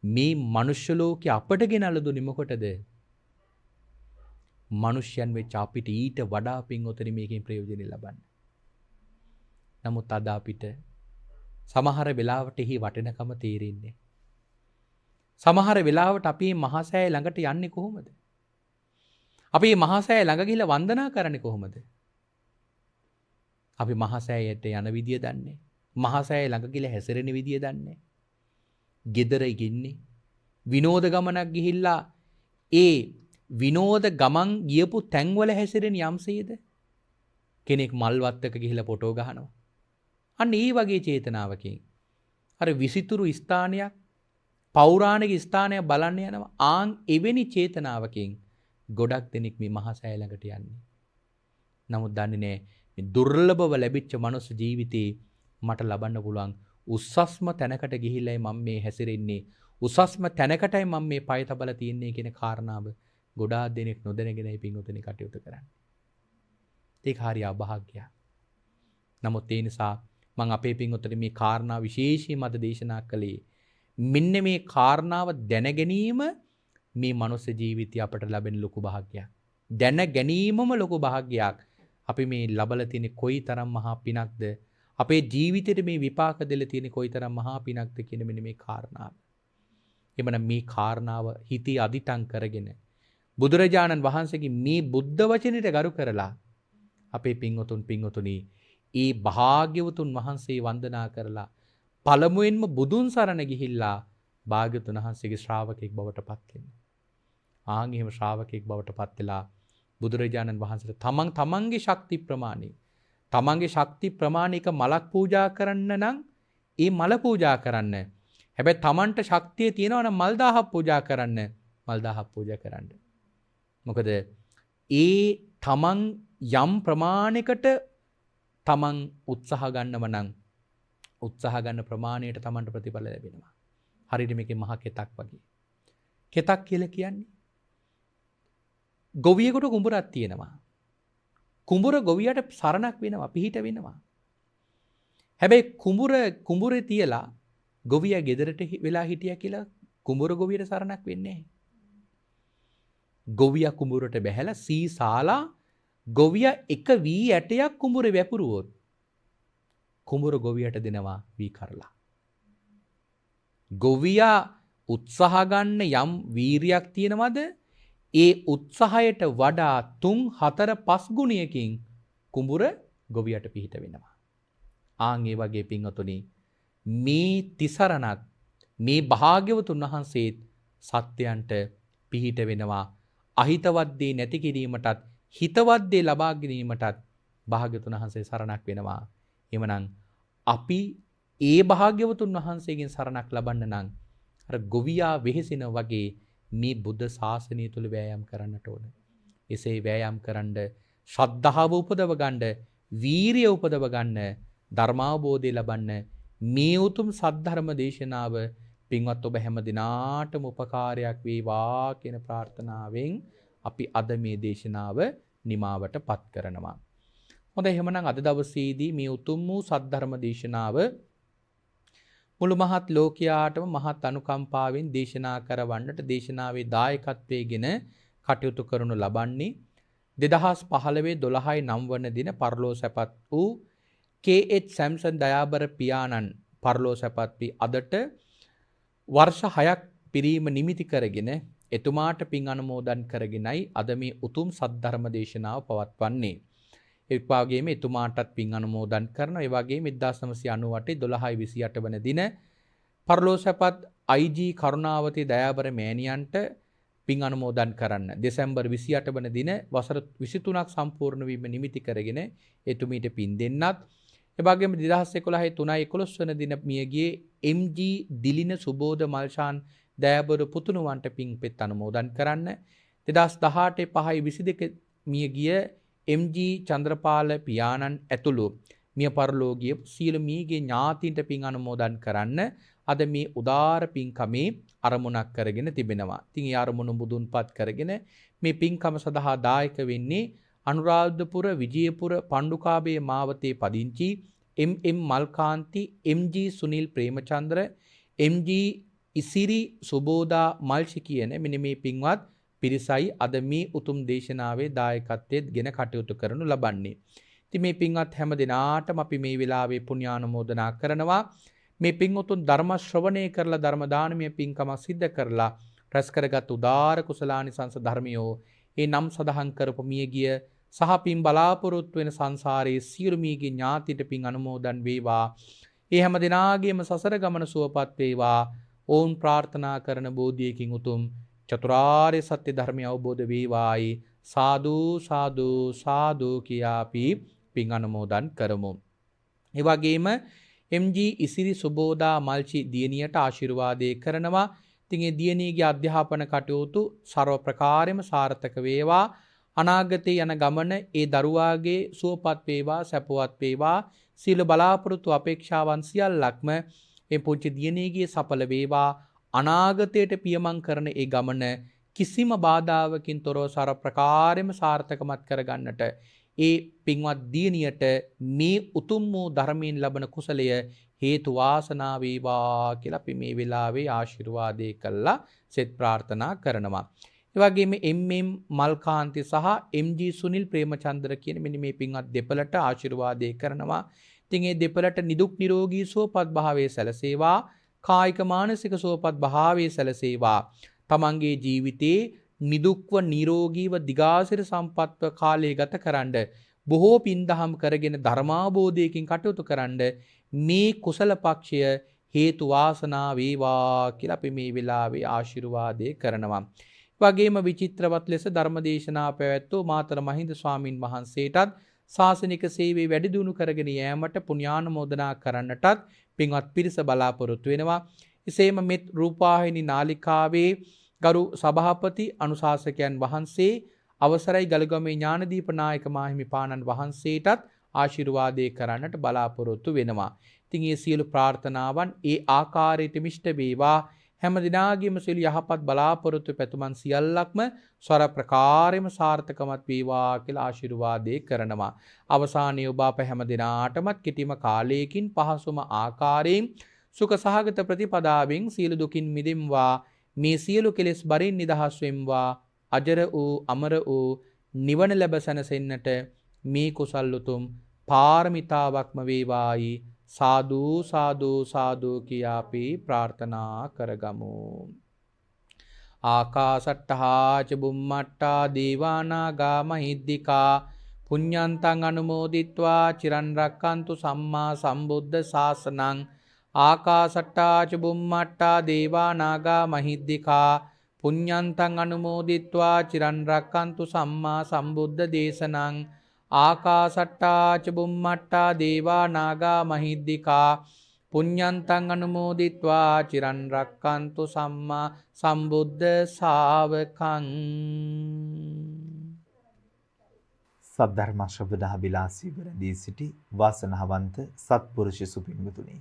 මේ මනුෂ්‍ය ලෝකේ අපට ගෙනල්ලා දුන්නේ මොකටද? මනුෂ්‍යයන් වෙච්ච අපිට ඊට වඩා පින්වතුනි මේකෙන් ප්‍රයෝජනෙ ලබන්න. නමුත් අද අපිට සමහර වෙලාවට එහි වටිනකම තේරෙන්නේ. සමහර වෙලාවට අපි මහසෑය ළඟට යන්නේ කොහොමද? අපි මහසෑය ළඟ ගිහිල්ලා වන්දනා කරන්නේ කොහොමද? අපි මහසෑයට යන විදිය දන්නේ. මහසෑය ළඟ ගිහිල්ලා හැසිරෙන විදිය දන්නේ. ගෙදර ඉන්නේ විනෝද ගමනක් ගිහිල්ලා ඒ විනෝද ගමන් ගියපු තැන්වල හැසිරෙන යම්සේද කෙනෙක් මල් වත්තක ගිහිල්ලා ෆොටෝ ගහනවා. අන්න ඒ වගේ චේතනාවකින් අර විසිතුරු ස්ථානයක් පෞරාණික ස්ථානයක් බලන්න යනවා. ආන් එවැනි චේතනාවකින් ගොඩක් දෙනෙක් මේ මහසෑය ළඟට යන්නේ. නමුත් දන්නේ නැහැ මේ දුර්ලභව ලැබිච්ච මනුස්ස ජීවිතේ මට ලබන්න පුළුවන් උස්සස්ම තැනකට ගිහිල්ලායි මම මේ හැසිරෙන්නේ. උසස්ම තැනකටයි මම මේ පය තබලා තියන්නේ කියන කාරණාව ගොඩාක් දෙනෙක් නොදැනගෙනයි පින්වතුනි කටයුතු කරන්නේ. ඒක හරි අභාග්‍යයක්. නමුත් ඒ නිසා මම අපේ පින්වතුනි මේ කාරණා විශේෂයෙන් මත දේශනා කළේ මෙන්න මේ කාරණාව දැන ගැනීම මේ මනුස්ස ජීවිතය අපට ලැබෙන ලොකු භාග්‍යයක්. දැන ගැනීමම ලොකු භාග්‍යයක්. අපි මේ ලබලා තියෙන කොයිතරම් මහා පිනක්ද? අපේ ජීවිතේට මේ විපාක දෙල තියෙන කොයිතරම් මහා පිනක්ද කියන මෙන්න මේ කාරණාව. එමනම් මේ කාරණාව හිතේ අදිටන් කරගෙන බුදුරජාණන් වහන්සේගේ මේ බුද්ධ වචනෙට ගරු කරලා අපේ පින්වතුනි ඒ භාග්‍යවතුන් වහන්සේ වන්දනා කරලා පළමුවෙන්ම බුදුන් සරණ ගිහිල්ලා භාග්‍යවතුන් වහන්සේගේ ශ්‍රාවකෙක් බවට පත් වෙන්න. ආන් එහෙම ශ්‍රාවකෙක් බවට පත් වෙලා බුදුරජාණන් වහන්සේට තමන්ගේ ශක්ති ප්‍රමාණය තමන්ගේ ශක්ති ප්‍රමාණික මලක් පූජා කරන්න නම් ඒ මල පූජා කරන්න. හැබැයි තමන්ට ශක්තිය තියෙනවා නම් මල් 1000ක් පූජා කරන්න. මල් 1000ක් පූජා කරන්න. මොකද ඒ තමන් යම් ප්‍රමාණයකට තමන් උත්සාහ ගන්නව නම් උත්සාහ ගන්න ප්‍රමාණයට තමන්ට ප්‍රතිඵල ලැබෙනවා. හරියට මේකේ මහ කෙතක් වගේ. කෙතක් කියලා කියන්නේ ගොවියෙකුට කුඹරක් තියෙනවා. කුඹුර ගොවියට සරණක් වෙනවා, පිහිට වෙනවා. හැබැයි කුඹුරේ තියලා ගොවියා ගෙදරට වෙලා හිටියා කියලා කුඹුර ගොවියට සරණක් වෙන්නේ නැහැ. ගොවියා කුඹුරට බැහැලා සීසාලා ගොවියා එක වී ඇටයක් කුඹුරේ වැපුරුවොත් කුඹුර ගොවියට දෙනවා වී කරලා. ගොවියා උත්සාහ ගන්න යම් වීරියක් තියෙනවද? ඒ උත්සාහයට වඩා 3, 4, 5 ගුණයකින් කුඹුර ගොවියට පිහිට වෙනවා. ආන් ඒ වගේ පින්වතුනි මේ තිසරණක් මේ භාග්‍යවතුන් වහන්සේත් සත්‍යයන්ට පිහිට වෙනවා. අහිතවත් දේ නැති කිරීමටත් හිතවත් දේ ලබා ගැනීමටත් භාග්‍යවතුන් වහන්සේ සරණක් වෙනවා. එමනම් අපි ඒ භාග්‍යවතුන් වහන්සේගෙන් සරණක් ලබන්න නම් අර ගොවියා වෙහෙසින වගේ මේ බුද්ධ ශාසනය තුල වෑයම් කරන්නට ඕන. එසේ වෑයම් කරන්න ශ්‍රද්ධාව උපදව ගන්න, වීරිය උපදව ගන්න, ධර්මාවබෝධය ලබන්න මේ උතුම් සද්ධර්ම දේශනාව පින්වත් ඔබ හැම දිනාටම උපකාරයක් වේවා කියන ප්‍රාර්ථනාවෙන් අපි අද මේ දේශනාව නිමාවට පත් කරනවා. හොඳයි එහෙනම් අද දවසේදී මේ උතුම් වූ සද්ධර්ම දේශනාව මුළු මහත් ලෝකයාටම මහත් අනුකම්පාවෙන් දේශනා කරවන්නට දේශනාවේ දායකත්වයේගෙන කටයුතු කරනු ලබන්නේ 2015 12 9 වන දින පරලෝ සැපත් වූ KH සැම්සන් දයාබර පියාණන් පරලෝ සැපත් වී අදට වර්ෂ 6ක් පිරීම නිමිති කරගෙන එතුමාට පින් අනුමෝදන් කරගෙනයි අද මේ උතුම් සද්ධර්ම දේශනාව පවත්වන්නේ. ඒ වගේම එතුමාටත් පින් අනුමෝදන් කරනවා. ඒ වගේම 1998 12/28 වන දින පරලෝ සැපත් IG කරුණාවති දයාබර මෑණියන්ට පින් අනුමෝදන් කරන්න. දෙසැම්බර් 28 වන දින වසර 23ක් සම්පූර්ණ වීම නිමිති කරගෙන එතුමීට පින් දෙන්නත්. ඒ වගේම 2011 3/11 වන දින මියගියේ MG දිලින සුබෝධ මල්ෂාන් දයාබර පුතුණුවන්ට පින් පෙත් අනුමෝදන් කරන්න. 2018 5/22 මියගිය MG චන්ද්‍රපාල පියාණන් ඇතුළු මිය පරලෝකීය සීල මීගේ ඥාතීන්ට පින් අනුමෝදන් කරන්න අද මේ උදාර පින්කමේ අරමුණක් කරගෙන තිබෙනවා. ඉතින් ඒ අරමුණ මුදුන්පත් කරගෙන මේ පින්කම සඳහා දායක වෙන්නේ අනුරාධපුර විජයපුර පණ්ඩුකාභය මාවතේ පදිංචි MM Malkanthi MG Sunil Premachandra MG ඉසිරි සුබෝදා මල්ෂි කියන මෙන්න මේ පින්වත් පිරිසයි අද මේ උතුම් දේශනාවේ දායකත්වයෙන් ගෙන කටයුතු කරනු ලබන්නේ. ඉතින් මේ පින්වත් හැම දිනාටම අපි මේ වෙලාවේ පුණ්‍යානුමෝදනා කරනවා. මේ පින්වතුන් ධර්ම ශ්‍රවණය කරලා ධර්ම දානමය පින්කම සිද්ධ කරලා රැස් කරගත් උදාර කුසලානිසංස ධර්මියෝ ඒ නම් සදහන් කරපු මියගිය සහ පින් බලාපොරොත්තු වෙන සංසාරයේ සියලු මියගිය ඥාතිට පින් අනුමෝදන් වේවා. ඒ හැම දිනාගේම සසර ගමන සුවපත් වේවා. ඕන් ප්‍රාර්ථනා කරන බෝධියකින් උතුම් චතුරාර්ය සත්‍ය ධර්මය අවබෝධ වේවායි සාදු සාදු සාදු කියාපි පින් අනුමෝදන් කරමු. ඒ වගේම MG ඉසිරි සුබෝදා මල්චි දියණියට ආශිර්වාදේ කරනවා. ඉතින් ඒ දියණියගේ අධ්‍යාපන කටයුතු ਸਰව ප්‍රකාරයෙන්ම සාර්ථක වේවා. අනාගතේ යන ගමන ඒ දරුවාගේ සුවපත් වේවා, සැපවත් වේවා. සීල බලාපොරොත්තු අපේක්ෂාවන් සියල්ලක්ම මේ පුංචි දියණියගේ සඵල වේවා. අනාගතයට පියමන් කරන ඒ ගමන කිසිම බාධාවකින් තොරව ਸਰව ප්‍රකාරයෙන්ම සාර්ථකමත් කරගන්නට ඒ පින්වත් දියණියට මේ උතුම් වූ ධර්මයෙන් ලබන කුසලය හේතු වාසනා වේවා කියලා අපි මේ වෙලාවේ ආශිර්වාදේ කළා සෙත් ප්‍රාර්ථනා කරනවා. ඒ වගේම MM මල්කාන්ති සහ MG සුනිල් ප්‍රේමචන්ද්‍ර කියන මෙන්න මේ පින්වත් දෙපළට ආශිර්වාදේ කරනවා. ඉතින් මේ දෙපළට නිදුක් නිරෝගී සුවපත් භාවයේ සැලසේවා. කායික මානසික සුවපත් භාවයේ සැලසේවා. තමන්ගේ ජීවිතේ නිදුක්ව නිරෝගීව දිගාසිර සම්පත්ව කාලය ගත කරන්න බොහෝ පින්දහම් කරගෙන ධර්මාබෝධයකින් කටයුතු කරන්න මේ කුසල පක්ෂය හේතු වාසනා වේවා කියලා අපි මේ වෙලාවේ ආශිර්වාදේ කරනවා. වගේම විචිත්‍රවත් ලෙස ධර්මදේශනා පැවැත්වූ මාතර මහින්ද ස්වාමින් වහන්සේටත් ශාසනික සේවයේ වැඩි දියුණු කරගෙන යාමට පුණ්‍යානුමෝදනා කරන්නටත් පින්වත් පිරිස බලාපොරොත්තු වෙනවා. එසේම මෙත් රූපවාහිනී නාලිකාවේ ගරු සභාපති අනුශාසකයන් වහන්සේ අවසරයි ගලගමේ ඥානදීප නායක මාහිමිපාණන් වහන්සේටත් ආශිර්වාදේ කරන්නට බලාපොරොත්තු වෙනවා. ඉතින් මේ සියලු ප්‍රාර්ථනාවන් ඒ ආකාරයට මිෂ්ඨ වේවා. හැම දිනාගේම සියලු යහපත් බලාපොරොත්තු පැතුමන් සියල්ලක්ම ස්වර ප්‍රකාරයෙන්ම සාර්ථකමත් වේවා කියලා ආශිර්වාදේ කරනවා. අවසානයේ ඔබ අප හැම දිනාටමත් කිටිම කාලයකින් පහසුම ආකාරයෙන් සුඛ සහගත ප්‍රතිපදාවෙන් සියලු දුකින් මිදෙම්වා. මේ සියලු කෙලෙස් බරින් නිදහස් වෙම්වා. අජර වූ අමර වූ නිවන ලැබ සැනසෙන්නට මේ කුසල් උතුම් පාරමිතාවක්ම වේවායි සාදු සාදු සාදු කියාපි ප්‍රාර්ථනා කරගමු. ආකාසට්ටහා ච බුම්මට්ටා දේවානාගා මහිද්దికා පුඤ්ඤන්තං අනුමෝදිත්වා චිරන් රක්칸තු සම්මා සම්බුද්ධ ශාසනං. ආකාසට්ටා ච බුම්මට්ටා දේවානාගා මහිද්దికා පුඤ්ඤන්තං අනුමෝදිත්වා චිරන් රක්칸තු සම්මා සම්බුද්ධ දේශනං. ආකාසට්ටා ච බුම්මට්ටා දේවා නාගා මහිද්దికා පුඤ්ඤන්තං අනුමෝදිත්වා චිරන් රක්칸තු සම්මා සම්බුද්ධ ශාවකං. සද්ධර්ම ශ්‍රවණාබිලාසී වරදී සිටි වාසනාවන්ත සත්පුරුෂ සුපින්වතුනි,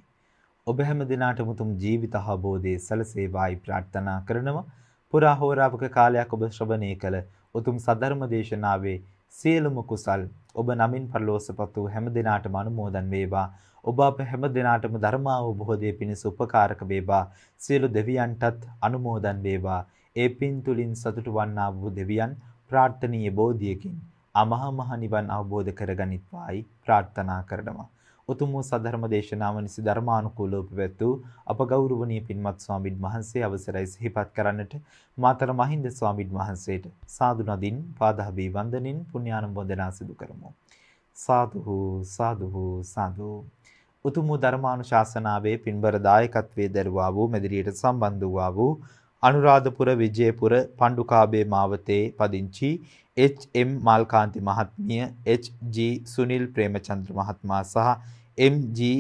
ඔබ හැම දිනාටම උතුම් ජීවිත අවබෝධයේ සැලසේවායි ප්‍රාර්ථනා කරනවා. පුරා හෝරාවක කාලයක් ඔබ ශ්‍රවණය කළ උතුම් සද්ධර්ම දේශනාවේ සියලුම කුසල් ඔබ නමින් පරලෝසපත් වූ හැම දිනාටම අනුමෝදන් වේවා. ඔබ අප හැම දිනාටම ධර්මාවබෝධයේ පිණිස උපකාරක වේවා. සියලු දෙවියන්ටත් අනුමෝදන් වේවා. ඒ පින් තුලින් සතුටු වන්නා වූ දෙවියන් ප්‍රාර්ථනීය බෝධියකින් අමහා මහ නිවන් අවබෝධ කරගනිත්වායි ප්‍රාර්ථනා කරනවා. උතුම් වූ සද්ධර්ම දේශනාව නිසි ධර්මානුකූලව පැවැත්වූ අප ගෞරවනීය පින්වත් ස්වාමින් වහන්සේ අවසරයි සිහිපත් කරන්නට මාතර මහින්ද ස්වාමින් වහන්සේට සාදු නදින් පාදාභි වන්දනින් පුණ්‍යානුමෝදනා සිදු කරමු. සාදු සාදු සාදු. උතුම් වූ ධර්මානුශාසනාවේ පින්බර දායකත්වයේ දරුවා වූ මෙදිරියට සම්බන්ධ වූ වූ අනුරාධපුර විජයපුර පණ්ඩුකාභය මාවතේ පදිංචි එච්.එම්. මාල්කාන්ති මහත්මිය, එච්.ජී. සුනිල් ප්‍රේමචන්ද්‍ර මහත්මයා සහ එම්.ජී.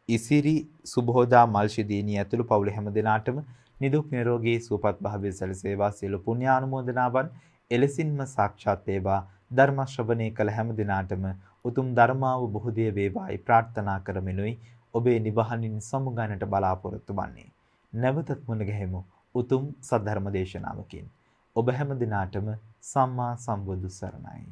ඉසිරි සුබෝධා මල්ෂිදීනී ඇතුළු පවුලේ හැම දෙනාටම නිදුක් නිරෝගී සුවපත් භාවයේ සැලසේවා. සියලු පුණ්‍යානුමෝදනාවන් එලෙසින්ම සාක්ෂාත් වේවා. ධර්ම ශ්‍රවණය කළ හැම දිනාටම උතුම් ධර්මාවබෝධය වේවායි ප්‍රාර්ථනා කරමිනුයි ඔබේ නිවහනින් සමුගන්නට බලාපොරොත්තු වන්නේ. නැවතත් මුණ ගැහෙමු උතුම් සද්ධර්ම දේශනාවකින්. ඔබ හැම දිනාටම සම්මා සම්බුදු සරණයි.